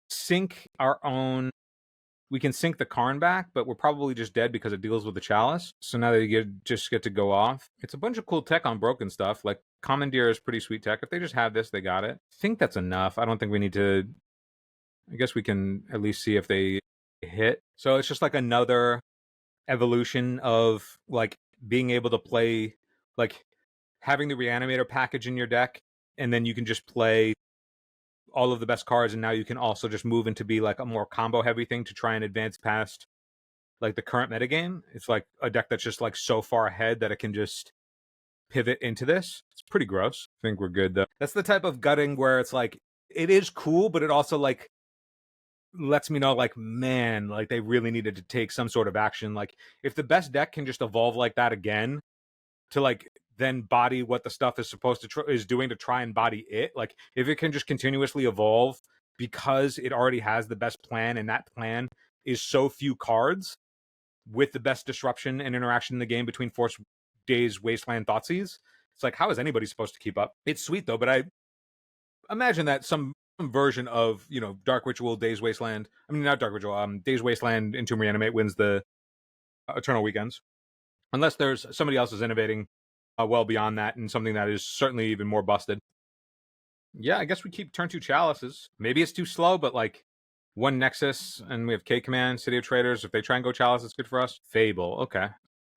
sink our own... We can sink the Karn back, but we're probably just dead because it deals with the Chalice. So now they just get to go off. It's a bunch of cool tech on broken stuff. Like, Commandeer is pretty sweet tech. If they just have this, they got it. I think that's enough. I don't think we need to... I guess we can at least see if they hit. So it's just like another evolution of, like, being able to play, like, having the Reanimator package in your deck, and then you can just play all of the best cards, and now you can also just move into be, like, a more combo-heavy thing to try and advance past, like, the current metagame. It's like a deck that's just, like, so far ahead that it can just pivot into this. It's pretty gross. I think we're good, though. That's the type of gutting where it's like, it is cool, but it also, like, lets me know, like, man, like, they really needed to take some sort of action. Like, if the best deck can just evolve like that again to, like, then body what the stuff is supposed to is doing to try and body it. Like if it can just continuously evolve because it already has the best plan, and that plan is so few cards with the best disruption and interaction in the game between Force Days, Wasteland, Thoughtseize. It's like, how is anybody supposed to keep up? It's sweet though, but I imagine that some version of, you know, Dark Ritual, Days Wasteland. I mean, not Dark Ritual. Days Wasteland, Entomb Reanimate wins the Eternal Weekends, unless there's somebody else is innovating well beyond that and something that is certainly even more busted. Yeah, I guess we keep turn 2 Chalices. Maybe it's too slow, but like one Nexus, and we have K Command, City of Traders. If they try and go Chalice, it's good for us. Fable, okay.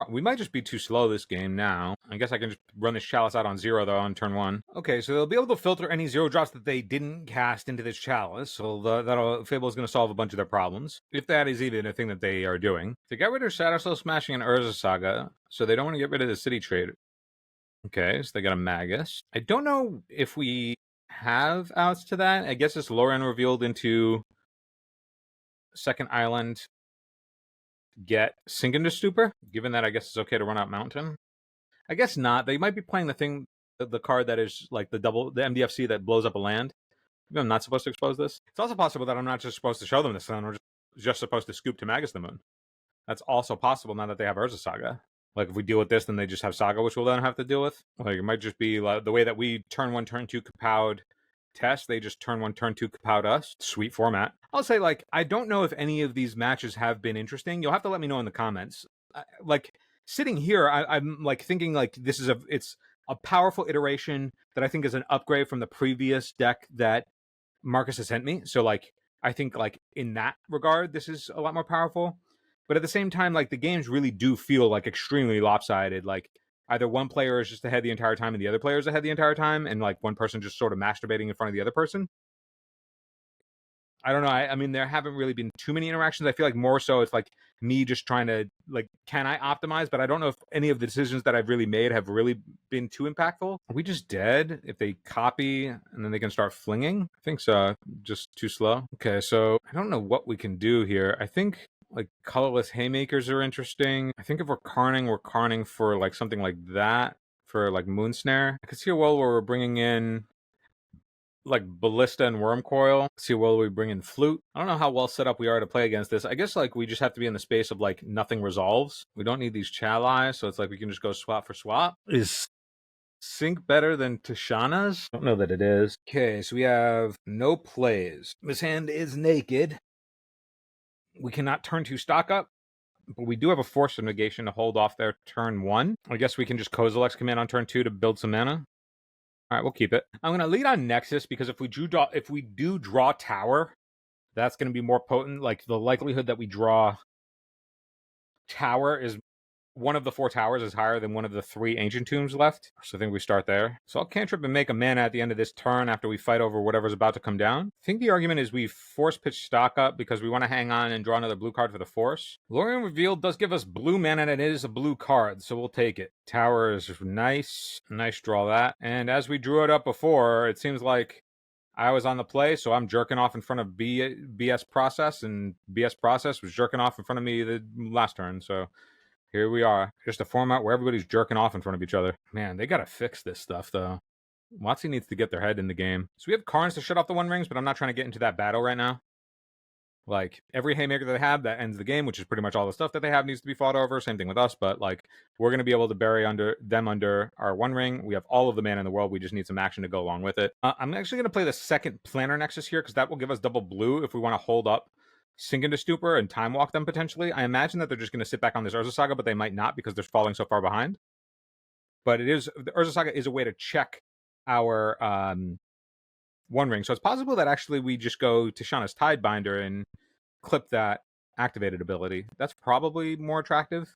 We might just be too slow this game now. I guess I can just run this Chalice out on 0, though, on turn 1. Okay, so they'll be able to filter any 0 drops that they didn't cast into this Chalice. So Fable is going to solve a bunch of their problems, if that is even a thing that they are doing. To get rid of Shadow Soul Smashing and Urza Saga, so they don't want to get rid of the City Trader. Okay, so they got a Magus. I don't know if we have outs to that. I guess it's Lorien revealed into second island, get Sink into Stupor, given that I guess it's okay to run out Mountain. I guess not. They might be playing the card that is like the MDFC that blows up a land. Maybe I'm not supposed to expose this. It's also possible that I'm not just supposed to show them this, and I'm just supposed to scoop to Magus the Moon. That's also possible now that they have Urza Saga. Like, if we deal with this, then they just have Saga, which we'll then have to deal with. Like, it might just be like the way that we turn 1, turn 2 Kapowed test, they just turn 1, turn 2 Kapowed us. Sweet format. I'll say, like, I don't know if any of these matches have been interesting. You'll have to let me know in the comments. Like, sitting here, I'm like thinking like this is it's a powerful iteration that I think is an upgrade from the previous deck that Marcus has sent me. So, like, I think, like, in that regard, this is a lot more powerful. But at the same time, like, the games really do feel like extremely lopsided. Like, either one player is just ahead the entire time and the other player is ahead the entire time, and like one person just sort of masturbating in front of the other person. I don't know. I mean, there haven't really been too many interactions. I feel like more so it's like me just trying to, like, can I optimize? But I don't know if any of the decisions that I've really made have really been too impactful. Are we just dead if they copy and then they can start flinging? I think so. Just too slow. Okay, so I don't know what we can do here. I think like colorless haymakers are interesting. I think if we're carning for like something like that, for like Moonsnare. I could see a world where we're bringing in like Ballista and Wormcoil. See where we bring in Flute. I don't know how well set up we are to play against this. I guess like we just have to be in the space of like nothing resolves. We don't need these Chalice, so it's like we can just go swap for swap. Is Sync better than Tishana's? I don't know that it is. Okay, so we have no plays. This hand is naked. We cannot turn 2 stock up, but we do have a Force of Negation to hold off their turn 1. I guess we can just Kozilek's Command on turn 2 to build some mana. All right, we'll keep it. I'm going to lead on Nexus because if we do draw Tower, that's going to be more potent. Like, the likelihood that we draw Tower is one of the 4 towers is higher than one of the 3 Ancient Tombs left. So I think we start there. So I'll cantrip and make a mana at the end of this turn after we fight over whatever's about to come down. I think the argument is we force pitch stock up because we want to hang on and draw another blue card for the Force. Lorien Revealed does give us blue mana, and it is a blue card, so we'll take it. Tower is nice. Nice draw that. And as we drew it up before, it seems like I was on the play, so I'm jerking off in front of BS Process, and BS Process was jerking off in front of me the last turn, so here we are. Just a format where everybody's jerking off in front of each other. Man, they gotta fix this stuff, though. WotC needs to get their head in the game. So we have Karns to shut off the One Rings, but I'm not trying to get into that battle right now. Like, every Haymaker that they have, that ends the game, which is pretty much all the stuff that they have needs to be fought over. Same thing with us, but, like, we're going to be able to bury them under our One Ring. We have all of the mana in the world. We just need some action to go along with it. I'm actually going to play the second Planar Nexus here, because that will give us double blue if we want to hold up Sink into Stupor and Time Walk them potentially. I imagine that they're just going to sit back on this Urza Saga, but they might not because they're falling so far behind. But the Urza Saga is a way to check our One Ring. So it's possible that actually we just go Tishana's Tidebinder and clip that activated ability. That's probably more attractive.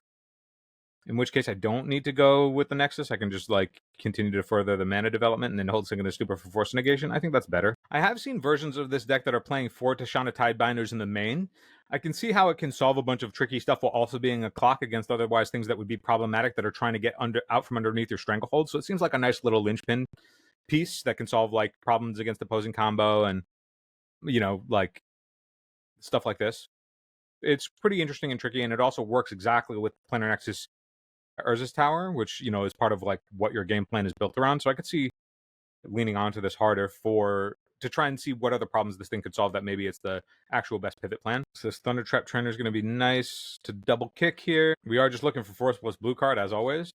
In which case I don't need to go with the Nexus. I can just, like, continue to further the mana development and then hold Sink into Stupor for Force Negation. I think that's better. I have seen versions of this deck that are playing 4 Tishana Tidebinders in the main. I can see how it can solve a bunch of tricky stuff while also being a clock against otherwise things that would be problematic that are trying to get out from underneath your Stranglehold. So it seems like a nice little linchpin piece that can solve, like, problems against opposing combo and, you know, like, stuff like this. It's pretty interesting and tricky, and it also works exactly with Planar Nexus Urza's Tower, which, you know, is part of like what your game plan is built around. So I could see leaning onto this harder to try and see what other problems this thing could solve that maybe it's the actual best pivot plan. So this Thunder Trap Trainer is going to be nice to double kick here. We are just looking for Force plus blue card as always.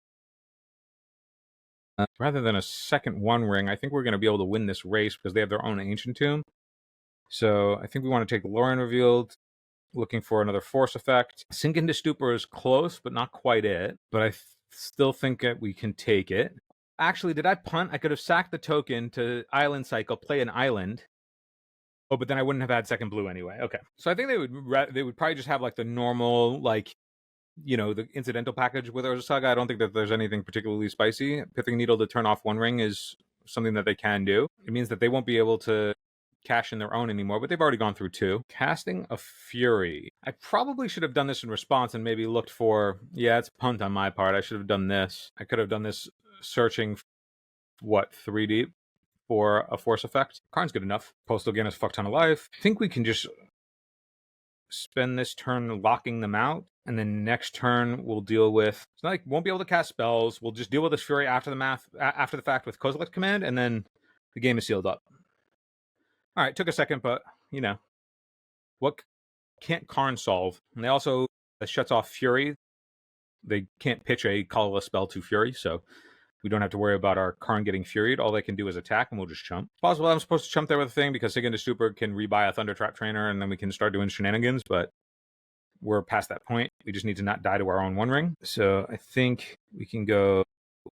Rather than a second One Ring, I think we're going to be able to win this race because they have their own Ancient Tomb. So I think we want to take Lauren Revealed, looking for another Force effect. Sink into Stupor is close, but not quite it. But I still think that we can take it. Actually, did I punt? I could have sacked the token to Island Cycle, play an island. Oh, but then I wouldn't have had second blue anyway. Okay. So I think they would probably just have like the normal, like, you know, the incidental package with Urza Saga. I don't think that there's anything particularly spicy. Pithing Needle to turn off One Ring is something that they can do. It means that they won't be able to cash in their own anymore, but they've already gone through 2. Casting a Fury. I probably should have done this in response and maybe looked for, yeah, it's punt on my part. I should have done this. I could have done this searching, 3 deep for a Force effect. Karn's good enough. Postal again has fuck ton of life. I think we can just spend this turn locking them out, and then next turn we'll deal with. It's not like won't be able to cast spells. We'll just deal with this Fury after the fact with Kozilek's command, and then the game is sealed up. All right, took a second, but you know what can't Karn solve? And they also shuts off Fury. They can't pitch a colorless spell to Fury, so we don't have to worry about our Karn getting Furied. All they can do is attack, and we'll just chump. It's possible I'm supposed to chump there with a thing because Sink into Stupor can rebuy a Thunder Trap Trainer, and then we can start doing shenanigans, but we're past that point. We just need to not die to our own One Ring. So I think we can go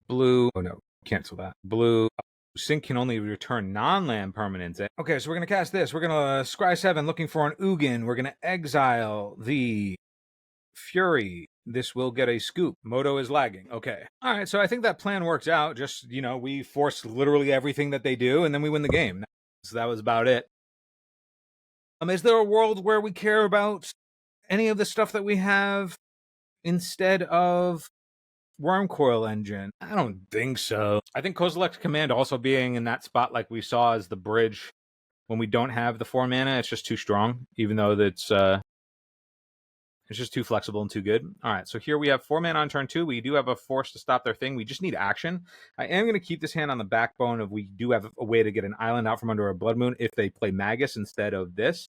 blue. Oh no, cancel that. Blue. Sink can only return non-land permanents. Okay, so we're going to cast this. We're going to Scry 7 looking for an Ugin. We're going to exile the Fury. This will get a scoop. Moto is lagging. Okay. All right, so I think that plan works out. Just, you know, we force literally everything that they do, and then we win the game. So that was about it. Is there a world where we care about any of the stuff that we have instead of Wormcoil Engine? I don't think so. I think Kozilek's command also being in that spot like we saw as the bridge when we don't have the 4 mana, it's just too strong, even though that's it's just too flexible and too good. All right, so here we have 4 mana on turn 2. We do have a Force to stop their thing. We just need action. I am going to keep this hand on the backbone of we do have a way to get an island out from under a Blood Moon if they play Magus instead of this.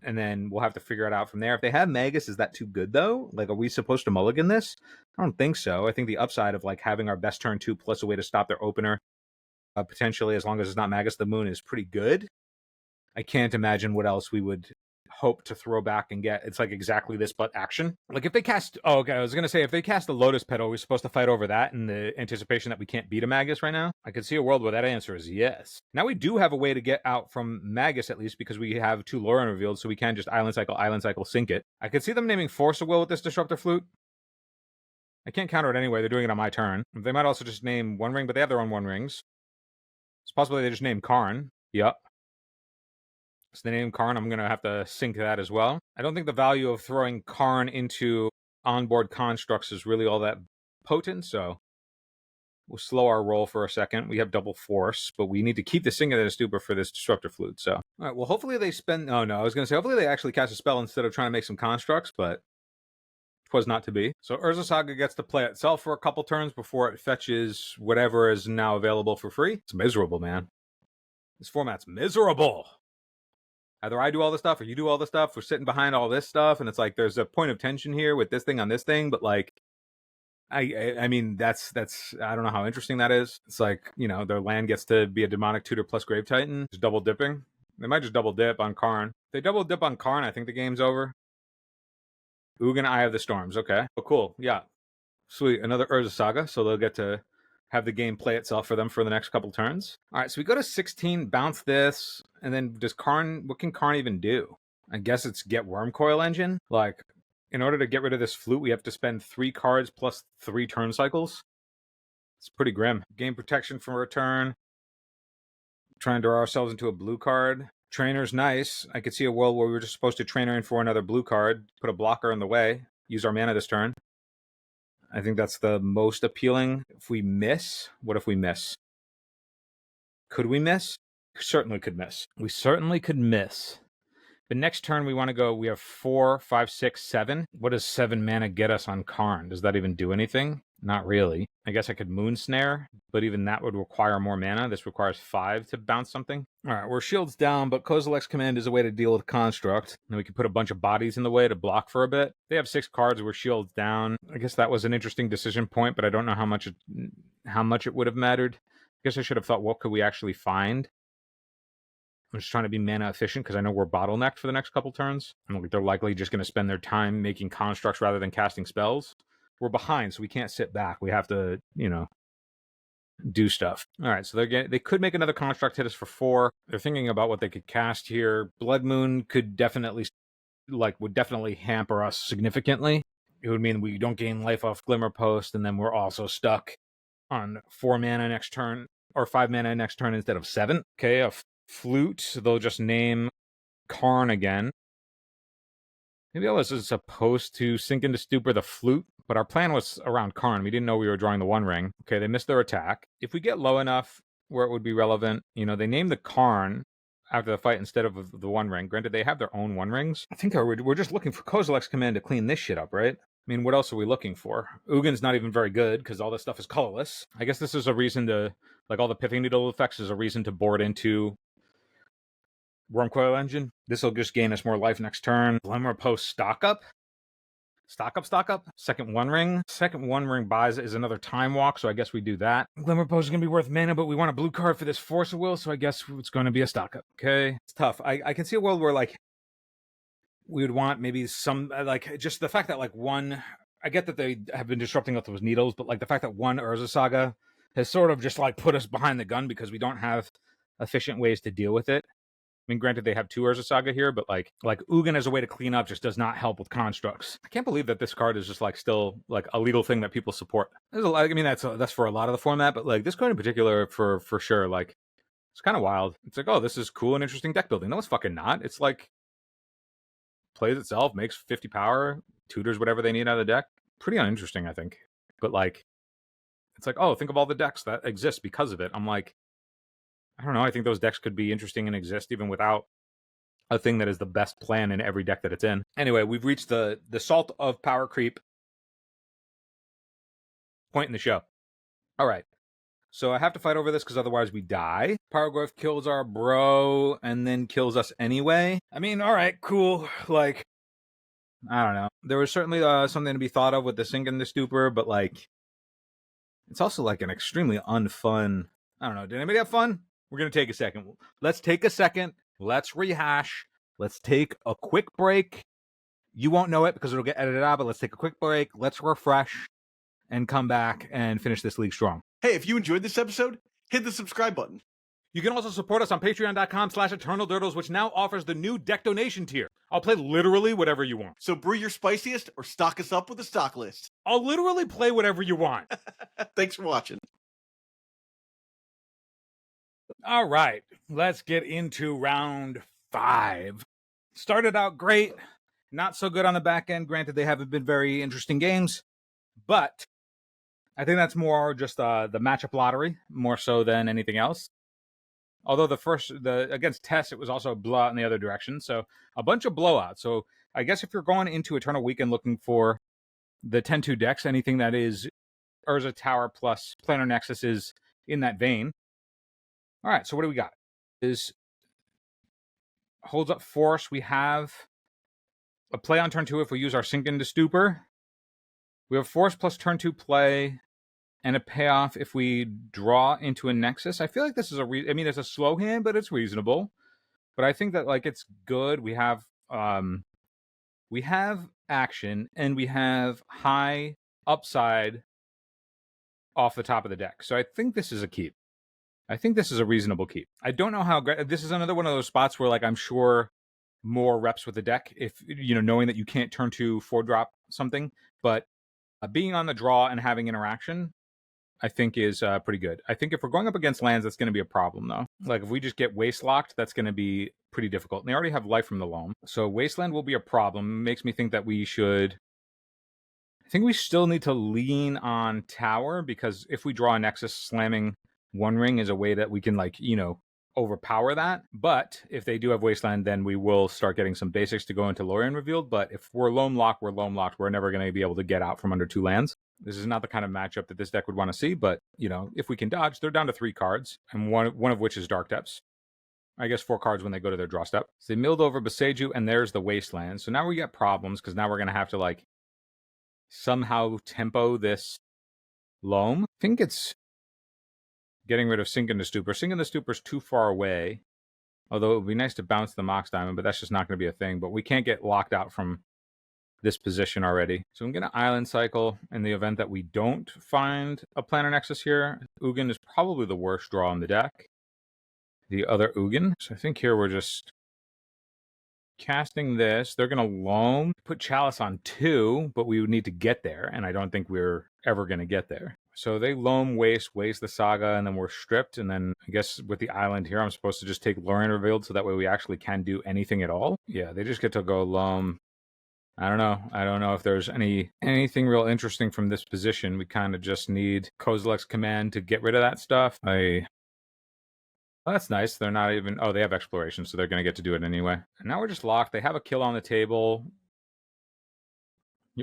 And then we'll have to figure it out from there. If they have Magus, is that too good, though? Like, are we supposed to mulligan this? I don't think so. I think the upside of, like, having our best turn 2 plus a way to stop their opener, potentially, as long as it's not Magus the Moon, is pretty good. I can't imagine what else we would hope to throw back and get. It's like exactly this, but action. Like if they cast, oh, okay, I was going to say, if they cast the Lotus Petal, are we supposed to fight over that in the anticipation that we can't beat a Magus right now? I could see a world where that answer is yes. Now we do have a way to get out from Magus, at least, because we have 2 Lauren revealed, so we can just Island Cycle, sink it. I could see them naming Force of Will with this Disruptor Flute. I can't counter it anyway. They're doing it on my turn. They might also just name One Ring, but they have their own One Rings. It's possible they just name Karn. Yup. So the name Karn, I'm going to have to sync that as well. I don't think the value of throwing Karn into onboard constructs is really all that potent, so we'll slow our roll for a second. We have double Force, but we need to keep the Sink into Stupor for this Disruptor Flute. So, all right, well, hopefully they spend... Oh, no, I was going to say, hopefully they actually cast a spell instead of trying to make some constructs, but it was not to be. So Urza Saga gets to play itself for a couple turns before it fetches whatever is now available for free. It's miserable, man. This format's miserable. Either I do all the stuff or you do all the stuff. We're sitting behind all this stuff, and it's like there's a point of tension here with this thing on this thing, but like, I mean, that's I don't know how interesting that is. It's like, you know, their land gets to be a Demonic Tutor plus Grave Titan, just double dipping. They might just double dip on Karn. If they double dip on Karn, I think the game's over. Ugin, Eye of the Storms. Okay. Oh, cool. Yeah. Sweet. Another Urza Saga, so they'll get to have the game play itself for them for the next couple turns. All right, so we go to 16, bounce this, and then does Karn, what can Karn even do? I guess it's get Wormcoil Engine. Like, in order to get rid of this flute, we have to spend 3 cards plus 3 turn cycles. It's pretty grim. Game protection for a turn. Trying to draw ourselves into a blue card. Trainer's nice. I could see a world where we were just supposed to trainer in for another blue card, put a blocker in the way, use our mana this turn. I think that's the most appealing. If we miss, what if we miss? Could we miss? Certainly could miss. We certainly could miss. The next turn we want to go, we have 4, 5, 6, 7. What does 7 mana get us on Karn? Does that even do anything? Not really. I guess I could Moon Snare, but even that would require more mana. This requires 5 to bounce something. All right, we're shields down, but Kozilek's Command is a way to deal with Construct. And we could put a bunch of bodies in the way to block for a bit. They have 6 cards, we're shields down. I guess that was an interesting decision point, but I don't know how much it would have mattered. I guess I should have thought, what could we actually find? I'm just trying to be mana efficient because I know we're bottlenecked for the next couple turns. And like they're likely just going to spend their time making constructs rather than casting spells. We're behind, so we can't sit back. We have to, do stuff. All right, so they could make another construct hit us for 4. They're thinking about what they could cast here. Blood Moon would definitely hamper us significantly. It would mean we don't gain life off Glimmer Post, and then we're also stuck on 4 mana next turn, or 5 mana next turn instead of 7. Okay, a Flute, they'll just name Karn again. Maybe I was supposed to sink into Stupor the Flute, but our plan was around Karn. We didn't know we were drawing the One Ring. Okay, they missed their attack. If we get low enough where it would be relevant, they named the Karn after the fight instead of the One Ring. Granted, they have their own One Rings. I think we're just looking for Kozilek's Command to clean this shit up, right? I mean, what else are we looking for? Ugin's not even very good because all this stuff is colorless. I guess this is a reason to, all the Pithing Needle effects is a reason to board into Wormcoil Engine. This will just gain us more life next turn. Glimmer Post stock up. Second One Ring buys is another Time Walk, so I guess we do that. Glimmer Post is going to be worth mana, but we want a blue card for this ForceofPhil, so I guess it's going to be a stock up. Okay. It's tough. I can see a world where, we would want maybe some, just the fact that, one... I get that they have been disrupting with those needles, but, the fact that one Urza Saga has sort of just, put us behind the gun because we don't have efficient ways to deal with it. I mean, granted, they have 2 Urza Saga here, but Ugin as a way to clean up just does not help with constructs. I can't believe that this card is just still a legal thing that people support. That's for a lot of the format, but this card in particular for sure, it's kind of wild. It's oh, this is cool and interesting deck building. No, it's fucking not. It's plays itself, makes 50 power, tutors whatever they need out of the deck. Pretty uninteresting, I think. But it's oh, think of all the decks that exist because of it. I'm I don't know. I think those decks could be interesting and exist even without a thing that is the best plan in every deck that it's in. Anyway, we've reached the salt of power creep point in the show. All right. So I have to fight over this because otherwise we die. Power Growth kills our bro and then kills us anyway. I mean, all right, cool. I don't know. There was certainly something to be thought of with the Sink and the Stupor, but it's also an extremely unfun. I don't know. Did anybody have fun? We're going to take a second. Let's take a second. Let's rehash. Let's take a quick break. You won't know it because it'll get edited out, but let's take a quick break. Let's refresh and come back and finish this league strong. Hey, if you enjoyed this episode, hit the subscribe button. You can also support us on patreon.com/EternalDurdles, which now offers the new deck donation tier. I'll play literally whatever you want. So brew your spiciest or stock us up with a stock list. I'll literally play whatever you want. Thanks for watching. All right, let's get into round 5. Started out great, not so good on the back end. Granted, they haven't been very interesting games, but I think that's more just the matchup lottery, more so than anything else. Although against Tess, it was also a blowout in the other direction, so a bunch of blowouts. So I guess if you're going into Eternal Weekend looking for the 10-2 decks, anything that is Urza Tower plus Planar Nexus is in that vein. All right, so what do we got? Holds up Force. We have a play on turn 2 if we use our Sink into Stupor. We have Force plus turn 2 play and a payoff if we draw into a Nexus. I feel like this is it's a slow hand, but it's reasonable. But I think that it's good. We have action and we have high upside off the top of the deck. So I think this is a keep. I think this is a reasonable keep. I don't know how this is another one of those spots where I'm sure more reps with the deck if knowing that you can't turn to 4-drop something, but being on the draw and having interaction I think is pretty good. I think if we're going up against lands, that's going to be a problem though. If we just get waste locked, that's going to be pretty difficult. And they already have life from the loam, so wasteland will be a problem. It makes me think that we should. I think we still need to lean on tower because if we draw a Nexus, slamming One Ring is a way that we can overpower that. But if they do have Wasteland, then we will start getting some basics to go into Lorien Revealed. But if we're loam locked, we're loam locked. We're never going to be able to get out from under 2 lands. This is not the kind of matchup that this deck would want to see, but, you know, if we can dodge, they're down to 3 cards, and one of which is Dark Depths. I guess 4 cards when they go to their draw step. So they milled over Beseju, and there's the Wasteland. So now we get problems, because now we're going to have to, like, somehow tempo this loam. I think it's getting rid of Sink into Stupor. Sink into Stupor's too far away, although it would be nice to bounce the Mox Diamond, but that's just not going to be a thing. But we can't get locked out from this position already. So I'm going to Island Cycle in the event that we don't find a Planar Nexus here. Ugin is probably the worst draw on the deck. The other Ugin. So I think here we're just casting this. They're going to loam, put Chalice on 2, but we would need to get there, and I don't think we're ever going to get there. So they loam, waste the Saga, and then we're stripped, and then I guess with the island here, I'm supposed to just take Lorien Revealed so that way we actually can do anything at all. Yeah, they just get to go loam. I don't know. I don't know if there's anything real interesting from this position. We kind of just need Kozilek's Command to get rid of that stuff. Well, that's nice. They're not even... Oh, they have Exploration, so they're going to get to do it anyway. And now we're just locked. They have a kill on the table.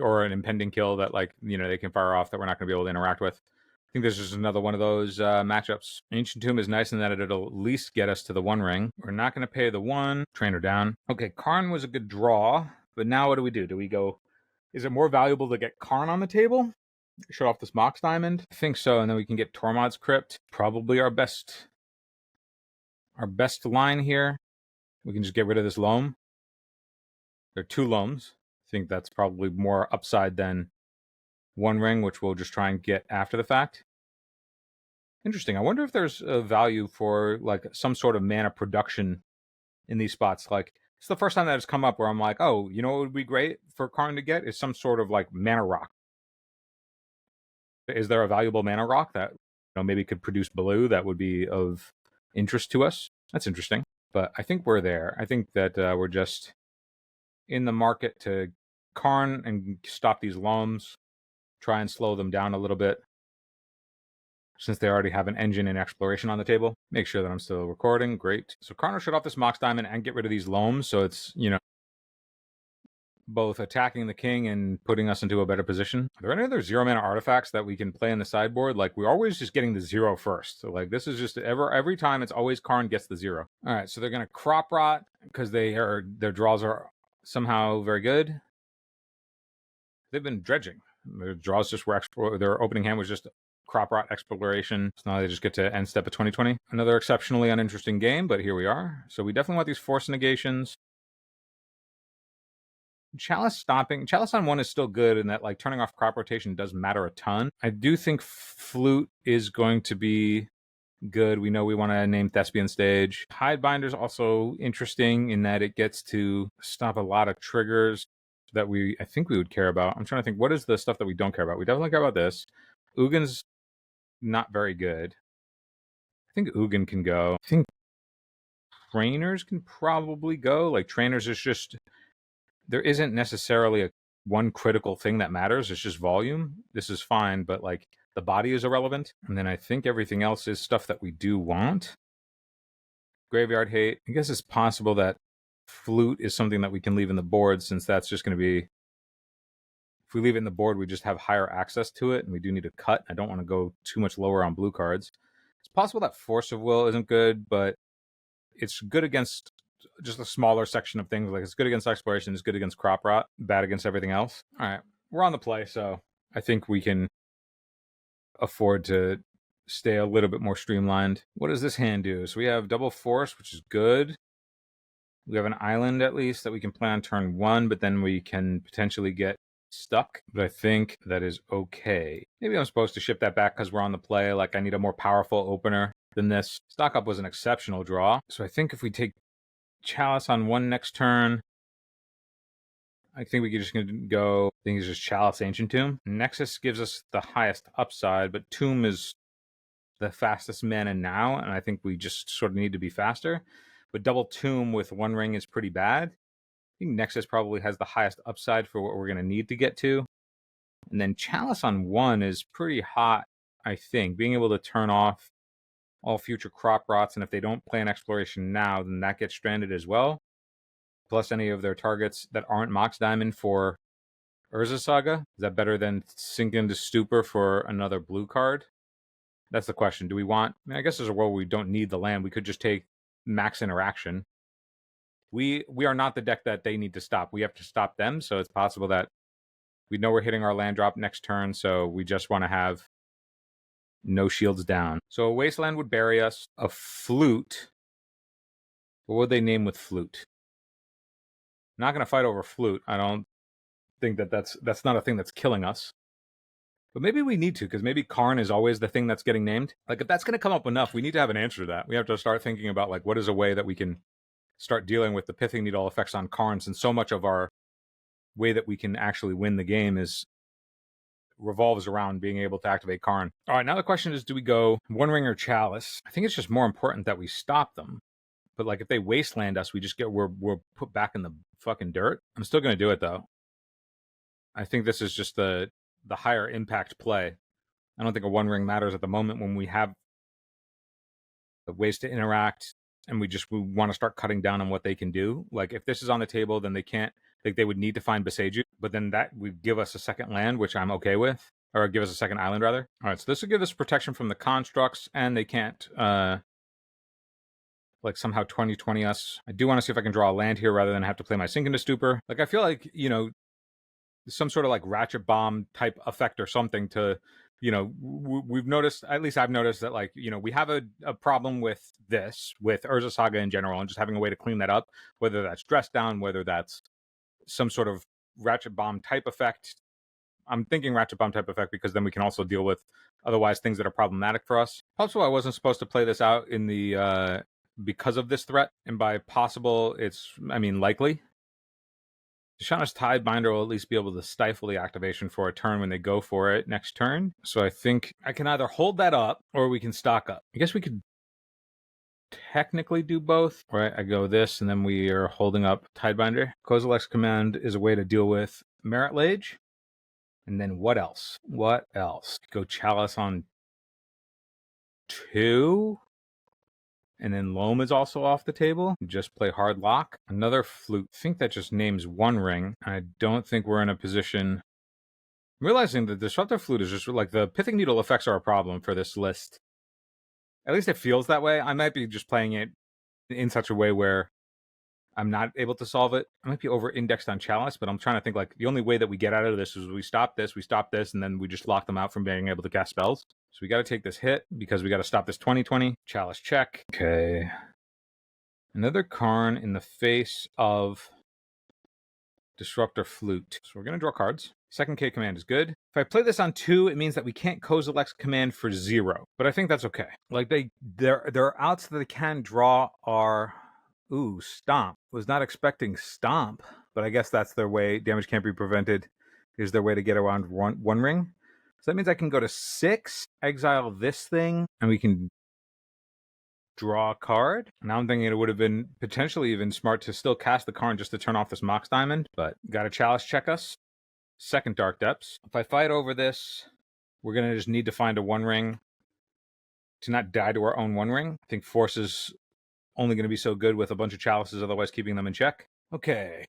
Or an impending kill that, like, you know, they can fire off that we're not going to be able to interact with. I think this is another one of those matchups. Ancient Tomb is nice in that it'll at least get us to the 1 ring. We're not going to pay the 1. Trainer down. Okay, Karn was a good draw. But now what do? Do we go... Is it more valuable to get Karn on the table? Shut off this Mox Diamond? I think so, and then we can get Tormod's Crypt. Probably our best line here. We can just get rid of this loam. There are 2 loams. I think that's probably more upside than 1 ring, which we'll just try and get after the fact. Interesting. I wonder if there's a value for, like, some sort of mana production in these spots. Like, it's the first time that it's come up where I'm like, oh, you know what would be great for Karn to get is some sort of, like, mana rock. Is there a valuable mana rock that, you know, maybe could produce blue that would be of interest to us? That's interesting. But I think we're there. I think that we're just in the market to Karn and stop these loams, try and slow them down a little bit. Since they already have an engine and exploration on the table. Make sure that I'm still recording. Great. So Karn will shut off this Mox Diamond and get rid of these loams. So it's, you know, both attacking the king and putting us into a better position. Are there any other 0 mana artifacts that we can play in the sideboard? Like, we're always just getting the 0 first. So, like, this is just every time it's always Karn gets the 0. All right, so they're going to Crop Rot because their draws are somehow very good. They've been dredging. Their draws just were their opening hand was just Crop Rot Exploration. So now they just get to end step of 2020. Another exceptionally uninteresting game, but here we are. So we definitely want these Force Negations. Chalice stopping. Chalice on 1 is still good in that, like, turning off crop rotation does matter a ton. I do think Flute is going to be good. We know we want to name Thespian Stage. Hidebinder's also interesting in that it gets to stop a lot of triggers that I think we would care about. I'm trying to think, what is the stuff that we don't care about? We definitely care about this. Ugin's not very good. I think Ugin can go. I think Trainers can probably go. Like, Trainers is just... There isn't necessarily one critical thing that matters. It's just volume. This is fine, but, like, the body is irrelevant. And then I think everything else is stuff that we do want. Graveyard Hate. I guess it's possible that Flute is something that we can leave in the board, since that's just going to be... If we leave it in the board, we just have higher access to it, and we do need to cut. I don't want to go too much lower on blue cards. It's possible that Force of Will isn't good, but it's good against just a smaller section of things. Like, it's good against Exploration, it's good against Crop Rot, bad against everything else. All right, we're on the play, so I think we can afford to stay a little bit more streamlined. What does this hand do? So we have double Force, which is good. We have an island, at least, that we can play on turn 1, but then we can potentially get stuck. But I think that is okay. Maybe I'm supposed to ship that back because we're on the play. Like, I need a more powerful opener than this. Stock Up was an exceptional draw. So I think if we take Chalice on 1 next turn, I think we can just go... I think it's just Chalice, Ancient Tomb. Nexus gives us the highest upside, but Tomb is the fastest mana now, and I think we just sort of need to be faster. But double Tomb with 1 ring is pretty bad. I think Nexus probably has the highest upside for what we're going to need to get to. And then Chalice on 1 is pretty hot, I think. Being able to turn off all future crop rots, and if they don't play an exploration now, then that gets stranded as well. Plus any of their targets that aren't Mox Diamond for Urza Saga. Is that better than Sink into Stupor for another blue card? That's the question. Do we want... I guess there's a world where we don't need the land. We could just take max interaction. We are not the deck that they need to stop. We have to stop them, so it's possible that we know we're hitting our land drop next turn, so we just want to have no shields down. So a Wasteland would bury us. A Flute. What would they name with Flute? Not going to fight over Flute. I don't think that's not a thing that's killing us. But maybe we need to, because maybe Karn is always the thing that's getting named. Like, if that's going to come up enough, we need to have an answer to that. We have to start thinking about, like, what is a way that we can start dealing with the Pithing Needle effects on Karn, since so much of our way that we can actually win the game revolves around being able to activate Karn. All right, now the question is, do we go One Ring or Chalice? I think it's just more important that we stop them. But, like, if they Wasteland us, we're put back in the fucking dirt. I'm still going to do it, though. I think this is just the higher impact play. I don't think a One Ring matters at the moment when we have the ways to interact and we want to start cutting down on what they can do. Like, if this is on the table, then they can't, like, they would need to find Beseju, but then that would give us a second land, which I'm okay with, or give us a second island, rather. All right, so this would give us protection from the constructs, and they can't, like, somehow 20/20 us. I do want to see if I can draw a land here rather than have to play my Sink into Stupor. Like, I feel like, some sort of like ratchet bomb type effect or something to, we've noticed, at least I've noticed that, like, we have a problem with Urza Saga in general, and just having a way to clean that up, whether that's dress down, whether that's some sort of ratchet bomb type effect. I'm thinking ratchet bomb type effect because then we can also deal with otherwise things that are problematic for us. Also, I wasn't supposed to play this out in the because of this threat, and by possible, likely. Shana's Tidebinder will at least be able to stifle the activation for a turn when they go for it next turn. So I think I can either hold that up or we can stock up. I guess we could technically do both. Right, I go this and then we are holding up Tidebinder. Kozilek's Command is a way to deal with Merit Lage. And then what else? Go Chalice on 2. And then Loam is also off the table. Just play Hard Lock. Another Flute. I think that just names One Ring. I don't think we're in a position... I'm realizing that the Disruptive Flute is just like the Pithing Needle effects are a problem for this list. At least it feels that way. I might be just playing it in such a way where I'm not able to solve it. I might be over-indexed on Chalice, but I'm trying to think, like, the only way that we get out of this is we stop this, and then we just lock them out from being able to cast spells. So we got to take this hit because we got to stop this 20/20. Chalice check. Okay. Another Karn in the face of Disruptor Flute. So we're going to draw cards. Second K command is good. If I play this on 2, it means that we can't Kozilek's Command for 0. But I think that's okay. Like, their outs that they can draw are... Ooh, Stomp. Was not expecting Stomp. But I guess that's their way. Damage can't be prevented. Is their way to get around one ring. So that means I can go to 6, exile this thing, and we can draw a card. Now I'm thinking it would have been potentially even smart to still cast the Karn just to turn off this Mox Diamond, but got to Chalice check us. Second Dark Depths. If I fight over this, we're going to just need to find a One Ring to not die to our own One Ring. I think Force is only going to be so good with a bunch of Chalices, otherwise keeping them in check. Okay.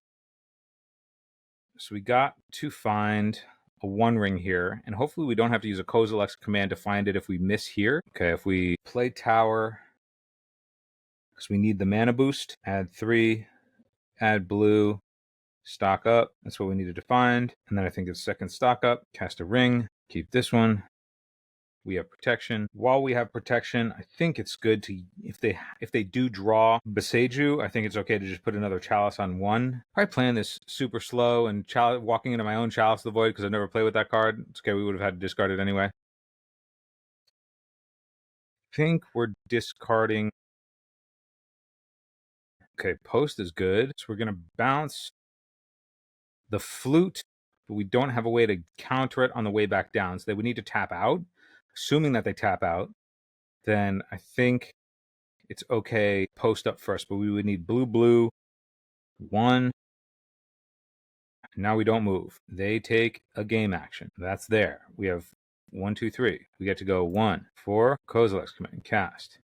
So we got to find a One Ring here, and hopefully we don't have to use a Kozilek's Command to find it if we miss here. Okay, if we play Tower, because we need the mana boost, add 3, add blue, stock up. That's what we needed to find. And then I think it's second stock up, cast a ring, keep this one. We have protection. While we have protection, I think it's good to, if they do draw Beseju, I think it's okay to just put another Chalice on 1. Probably playing this super slow and walking into my own Chalice of the Void because I've never played with that card. It's okay, we would have had to discard it anyway. I think we're discarding. Okay, Post is good. So we're going to bounce the Flute, but we don't have a way to counter it on the way back down. So they would need to tap out. Assuming that they tap out, then I think it's okay Post up first, but we would need blue, 1. Now we don't move. They take a game action. That's there. We have 1, 2, 3. We get to go 1, 4, Kozilek's Command, cast.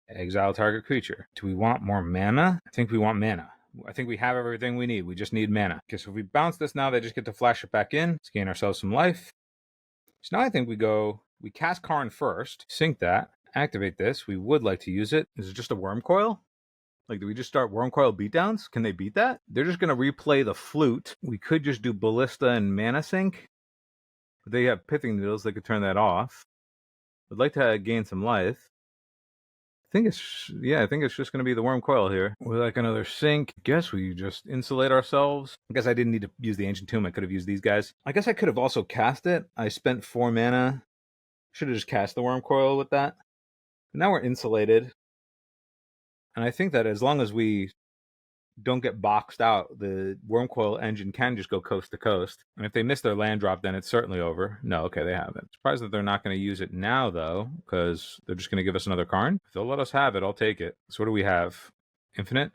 Exile target creature. Do we want more mana? I think we want mana. I think we have everything we need. We just need mana. Okay, so if we bounce this now, they just get to flash it back in. Let's gain ourselves some life. So now I think we cast Karn first, sync that, activate this. We would like to use it. Is it just a Worm Coil? Like, do we just start Worm Coil beatdowns? Can they beat that? They're just going to replay the Flute. We could just do Ballista and Mana Sink. But they have Pithing Needles. They could turn that off. I'd like to gain some life. I think it's just going to be the Worm Coil here. We like another Sink. I guess we just insulate ourselves. I guess I didn't need to use the Ancient Tomb. I could have used these guys. I guess I could have also cast it. I spent 4 mana. Should have just cast the Worm Coil with that. But now we're insulated. And I think that as long as we don't get boxed out, the Worm Coil engine can just go coast to coast. And if they miss their land drop, then it's certainly over. No, okay, they haven't. Surprised that they're not going to use it now, though, because they're just going to give us another Karn. If they'll let us have it, I'll take it. So what do we have? Infinite?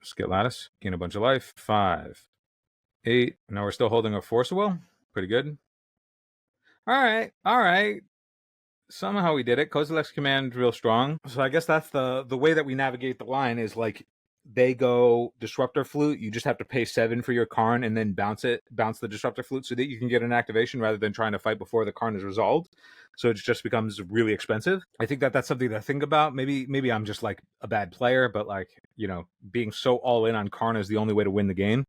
Skit Lattice. Gain a bunch of life. 5, 8. Now we're still holding a ForceofPhil. Pretty good. All right. Somehow we did it. Kozilek's Command real strong. So I guess that's the way that we navigate the line is like they go Disruptor Flute. You just have to pay 7 for your Karn and then bounce the Disruptor Flute so that you can get an activation rather than trying to fight before the Karn is resolved. So it just becomes really expensive. I think that that's something to think about. Maybe I'm just like a bad player, but like, you know, being so all in on Karn is the only way to win the game.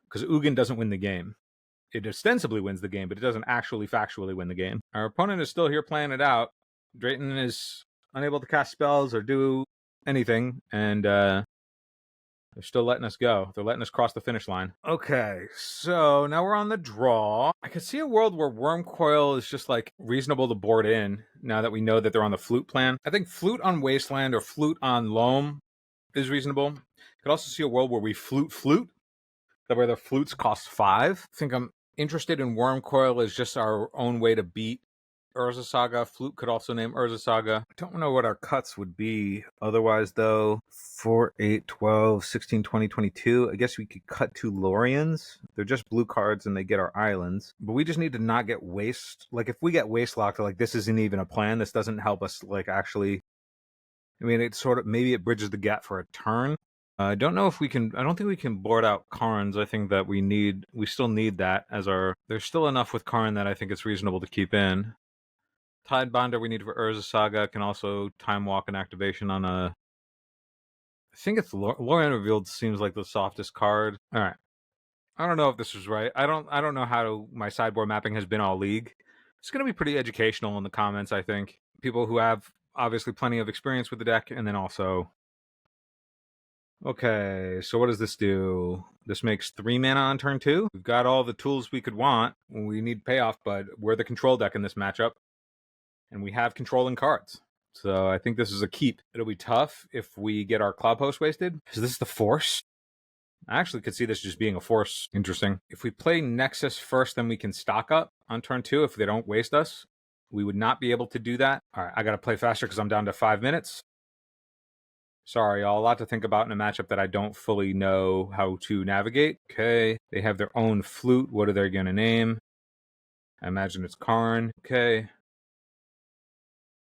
Because Ugin doesn't win the game. It ostensibly wins the game, but it doesn't actually factually win the game. Our opponent is still here playing it out. Drayton is unable to cast spells or do anything, and they're still letting us go. They're letting us cross the finish line. Okay, so now we're on the draw. I could see a world where Worm Coil is just like reasonable to board in now that we know that they're on the Flute plan. I think Flute on Wasteland or Flute on Loam is reasonable. Could also see a world where we Flute, that where the Flutes cost 5. I think I'm interested in Worm Coil as just our own way to beat Urza Saga. Flute could also name Urza Saga. I don't know what our cuts would be otherwise, though. 4, 8, 12, 16, 20, 22. I guess we could cut 2 Lorians. They're just blue cards and they get our islands. But we just need to not get waste. Like, if we get waste locked, like, this isn't even a plan. This doesn't help us, like, actually. I mean, it's sort of, maybe it bridges the gap for a turn. I don't know if we can, I don't think we can board out Karns. I think that we still need that as our, there's still enough with Karn that I think it's reasonable to keep in. Tide Bonder we need for Urza Saga, can also time walk an activation on a, I think it's Lorien Revealed seems like the softest card. All right. I don't know if this was right. I don't know how my sideboard mapping has been all league. It's going to be pretty educational in the comments, I think. People who have obviously plenty of experience with the deck, and then also, okay, so what does this do? This makes 3 mana on turn 2. We've got all the tools we could want. We need payoff, but we're the control deck in this matchup. And we have controlling cards. So I think this is a keep. It'll be tough if we get our Cloud Post wasted. Is this the Force? I actually could see this just being a Force. Interesting. If we play Nexus first, then we can stock up on turn 2 if they don't waste us. We would not be able to do that. All right, I got to play faster because I'm down to 5 minutes. Sorry, y'all. A lot to think about in a matchup that I don't fully know how to navigate. Okay, they have their own Flute. What are they going to name? I imagine it's Karn. Okay.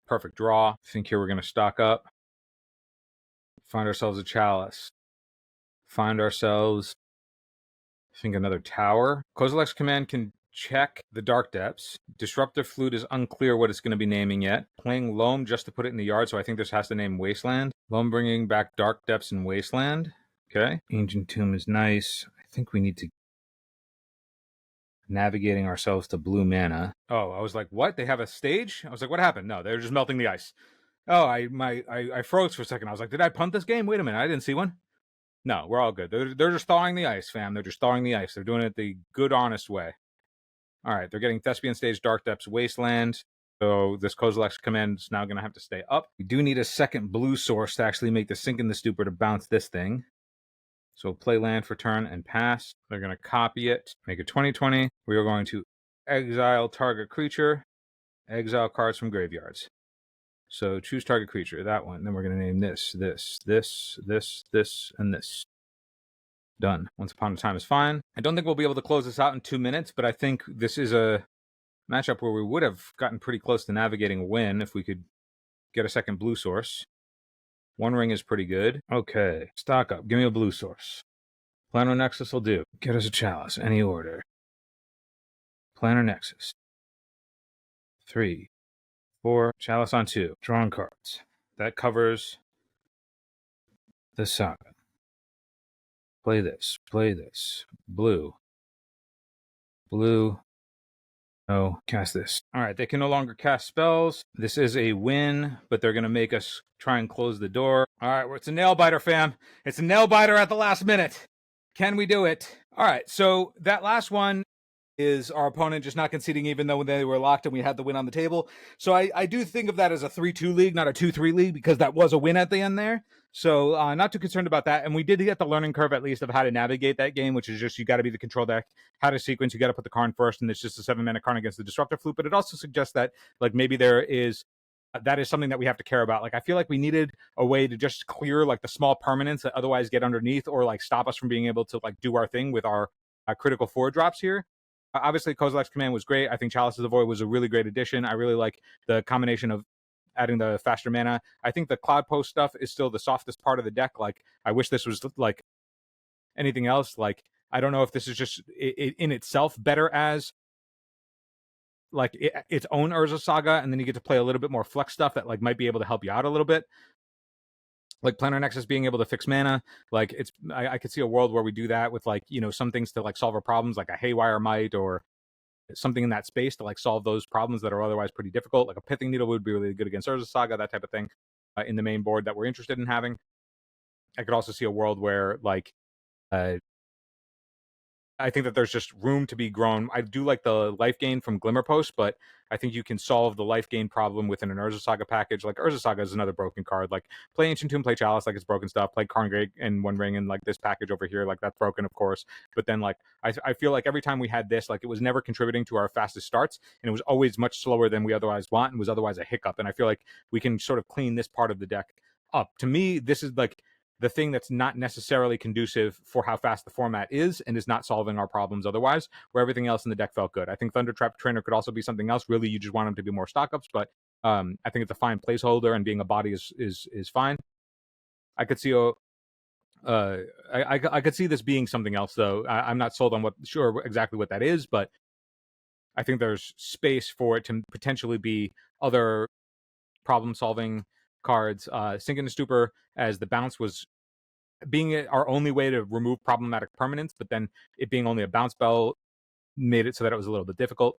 Perfect draw. I think here we're going to stock up. Find ourselves a Chalice. Find ourselves, I think, another tower. Kozilek's Command can check the Dark Depths. Disruptive Flute is unclear what it's going to be naming yet. Playing Loam just to put it in the yard, so I think this has to name Wasteland. Loam bringing back Dark Depths and Wasteland. Okay. Ancient Tomb is nice. I think we need to navigating ourselves to blue mana. Oh, I was like, what? They have a stage? I was like, what happened? No, they're just melting the ice. Oh, I froze for a second. I was like, did I punt this game? Wait a minute, I didn't see one. No, we're all good. They're just thawing the ice, fam. They're just thawing the ice. They're doing it the good, honest way. All right, they're getting Thespian Stage, Dark Depths, Wasteland. So this Kozilek's Command is now going to have to stay up. We do need a second blue source to actually make the Sink in the Stupor to bounce this thing. So play land for turn and pass. They're going to copy it, make it 20/20. We are going to exile target creature, exile cards from graveyards. So choose target creature, that one. Then we're going to name this, and this. Done. Once Upon a Time is fine. I don't think we'll be able to close this out in 2 minutes, but I think this is a matchup where we would have gotten pretty close to navigating a win if we could get a second blue source. One ring is pretty good. Okay, stock up. Give me a blue source. Planar Nexus will do. Get us a chalice, any order. Planar Nexus. 3, 4, chalice on 2. Drawn cards. That covers the saga. Play this. Play this. Blue. Blue. No, cast this. All right, they can no longer cast spells. This is a win, but they're going to make us try and close the door. All right, well, it's a nail biter, fam. It's a nail biter at the last minute. Can we do it? All right, so that last one is our opponent just not conceding even though they were locked and we had the win on the table. So I do think of that as a 3-2 league, not a 2-3 league, because that was a win at the end there. So not too concerned about that. And we did get the learning curve, at least, of how to navigate that game, which is just you got to be the control deck, how to sequence, you got to put the Karn first, and it's just a 7-mana Karn against the Disruptor Flute. But it also suggests that, like, maybe there is that is something that we have to care about. Like, I feel like we needed a way to just clear, like, the small permanents that otherwise get underneath or, like, stop us from being able to, like, do our thing with our critical 4 drops here. Obviously, Kozilek's Command was great. I think Chalice of the Void was a really great addition. I really like the combination of adding the faster mana. I think the Cloud Post stuff is still the softest part of the deck. Like, I wish this was like anything else. Like, I don't know if this is just in itself better as like its own Urza Saga, and then you get to play a little bit more flex stuff that like might be able to help you out a little bit. Like Planar Nexus being able to fix mana, like it's I could see a world where we do that with like, you know, some things to like solve our problems, like a Haywire Might or something in that space to like solve those problems that are otherwise pretty difficult. Like a Pithing Needle would be really good against Urza Saga, that type of thing, in the main board that we're interested in having. I could also see a world where like I think that there's just room to be grown. I do like the life gain from Glimmer Post, but I think you can solve the life gain problem within an Urza Saga package. Like Urza Saga is another broken card. Like play Ancient Tomb, play Chalice, like it's broken stuff. Play Karn and One Ring and like this package over here, like that's broken, of course. But then like I feel like every time we had this, like it was never contributing to our fastest starts, and it was always much slower than we otherwise want and was otherwise a hiccup. And I feel like we can sort of clean this part of the deck up. To me, this is like the thing that's not necessarily conducive for how fast the format is and is not solving our problems otherwise, where everything else in the deck felt good. I think Thundertrap Trainer could also be something else. Really, you just want him to be more stock-ups, but I think it's a fine placeholder, and being a body is fine. I could see I could see this being something else, though. I'm not sold on sure exactly what that is, but I think there's space for it to potentially be other problem-solving cards. Sink into Stupor as the bounce was being our only way to remove problematic permanents, but then it being only a bounce spell made it so that it was a little bit difficult.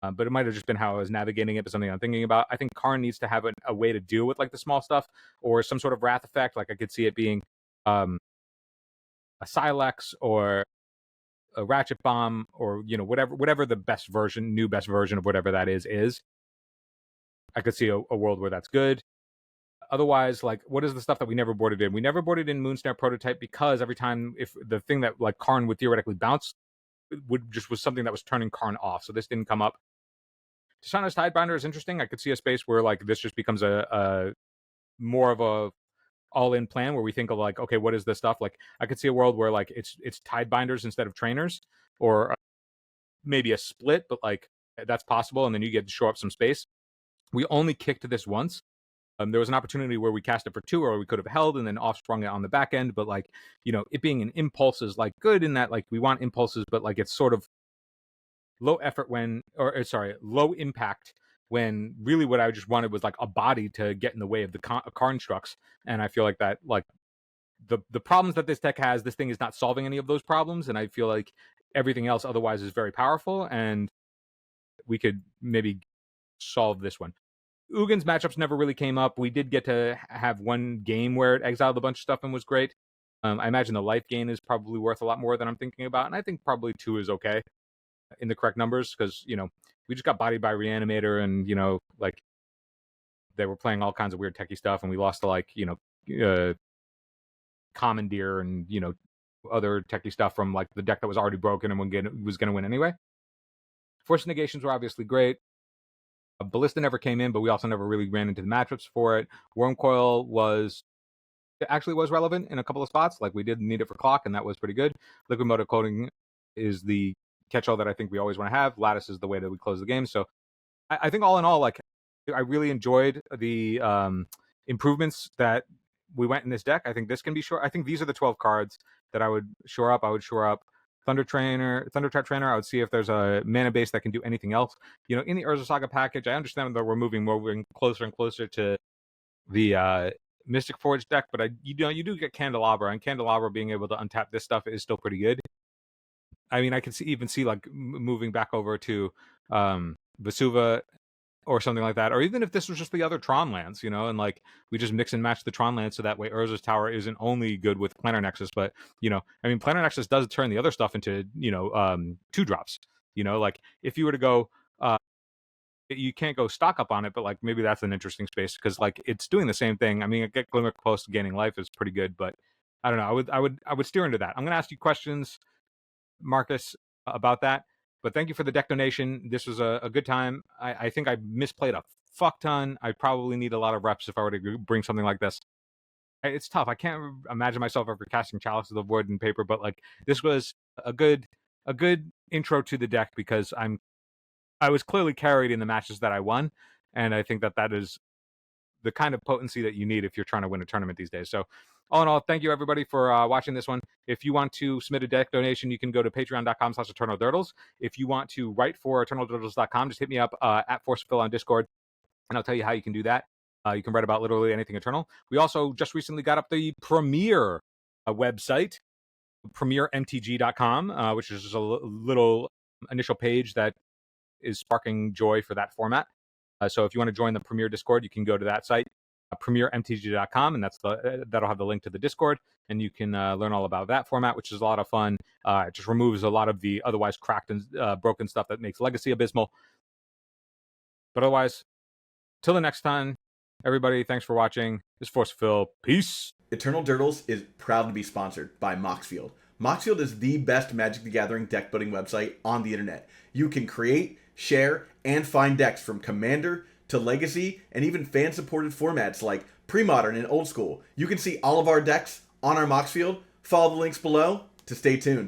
But it might have just been how I was navigating it, but something I'm thinking about. I think Karn needs to have a way to deal with like the small stuff or some sort of wrath effect. Like I could see it being a Silex or a Ratchet Bomb, or you know, whatever the new best version of whatever that is. I could see a world where that's good. Otherwise, like, what is the stuff that we never boarded in? We never boarded in Moonsnare Prototype because every time, if the thing that like Karn would theoretically bounce was something that was turning Karn off. So this didn't come up. Tisana's Tidebinder is interesting. I could see a space where like this just becomes a more of a all-in plan where we think of like, okay, what is this stuff? Like I could see a world where like it's Tidebinders instead of trainers, or maybe a split, but like that's possible, and then you get to show up some space. We only kicked this once. There was an opportunity where we cast it for 2, or we could have held and then offsprung it on the back end. But like, you know, it being an impulse is like good in that like we want impulses, but like it's sort of low effort low impact when really what I just wanted was like a body to get in the way of the Karn structs. And I feel like that like the problems that this deck has, this thing is not solving any of those problems. And I feel like everything else otherwise is very powerful, and we could maybe solve this one. Ugin's matchups never really came up. We did get to have one game where it exiled a bunch of stuff and was great. I imagine the life gain is probably worth a lot more than I'm thinking about, and I think probably 2 is okay in the correct numbers, because, you know, we just got bodied by Reanimator, and, you know, like, they were playing all kinds of weird techie stuff, and we lost to, like, you know, Commandeer and, you know, other techie stuff from, like, the deck that was already broken and was going to win anyway. Force Negations were obviously great. Ballista never came in, but we also never really ran into the matchups for it. Wormcoil was relevant in a couple of spots. Like we did need it for clock, and that was pretty good. Liquid Motor Coating is the catch-all that I think we always want to have. Lattice is the way that we close the game. So I think all in all, like, I really enjoyed the improvements that we went in this deck. I think this can be short. I think these are the 12 cards that I would shore up. I would shore up Thundertrap Trainer. I would see if there's a mana base that can do anything else. You know, in the Urza Saga package, I understand that we're moving closer and closer to the Mystic Forge deck, but you do get Candelabra, and Candelabra being able to untap this stuff is still pretty good. I mean, I can even see like moving back over to Vesuva or something like that, or even if this was just the other Tron lands, you know, and like we just mix and match the Tron lands so that way Urza's Tower isn't only good with Planar Nexus, but you know, I mean, Planar Nexus does turn the other stuff into, you know, 2-drops. You know, like if you were to go, you can't go stock up on it, but like maybe that's an interesting space because like it's doing the same thing. I mean, Get Glimmer Post gaining life is pretty good, but I don't know. I would steer into that. I'm gonna ask you questions, Marcus, about that. But thank you for the deck donation. This was a good time. I think I misplayed a fuck ton. I probably need a lot of reps if I were to bring something like this. It's tough. I can't imagine myself ever casting Chalice of the Void in paper, but like this was a good intro to the deck because I was clearly carried in the matches that I won, and I think that is the kind of potency that you need if you're trying to win a tournament these days. So all in all, thank you everybody for watching this one. If you want to submit a deck donation, you can go to patreon.com/EternalDurdles. If you want to write for EternalDurdles.com, just hit me up at ForceofPhil on Discord, and I'll tell you how you can do that. You can write about literally anything Eternal. We also just recently got up the Premier website, PremierMTG.com, which is just a little initial page that is sparking joy for that format. So if you want to join the Premier Discord, you can go to that site, PremierMTG.com, and that'll have the link to the Discord, and you can learn all about that format, which is a lot of fun. It just removes a lot of the otherwise cracked and broken stuff that makes Legacy abysmal. But otherwise, till the next time, everybody, thanks for watching. This is ForceofPhil. Peace. Eternal Durdles is proud to be sponsored by Moxfield. Moxfield is the best Magic the Gathering deck building website on the internet. You can create, share, and find decks from Commander to Legacy and even fan-supported formats like Pre-Modern and Old School. You can see all of our decks on our Moxfield. Follow the links below to stay tuned.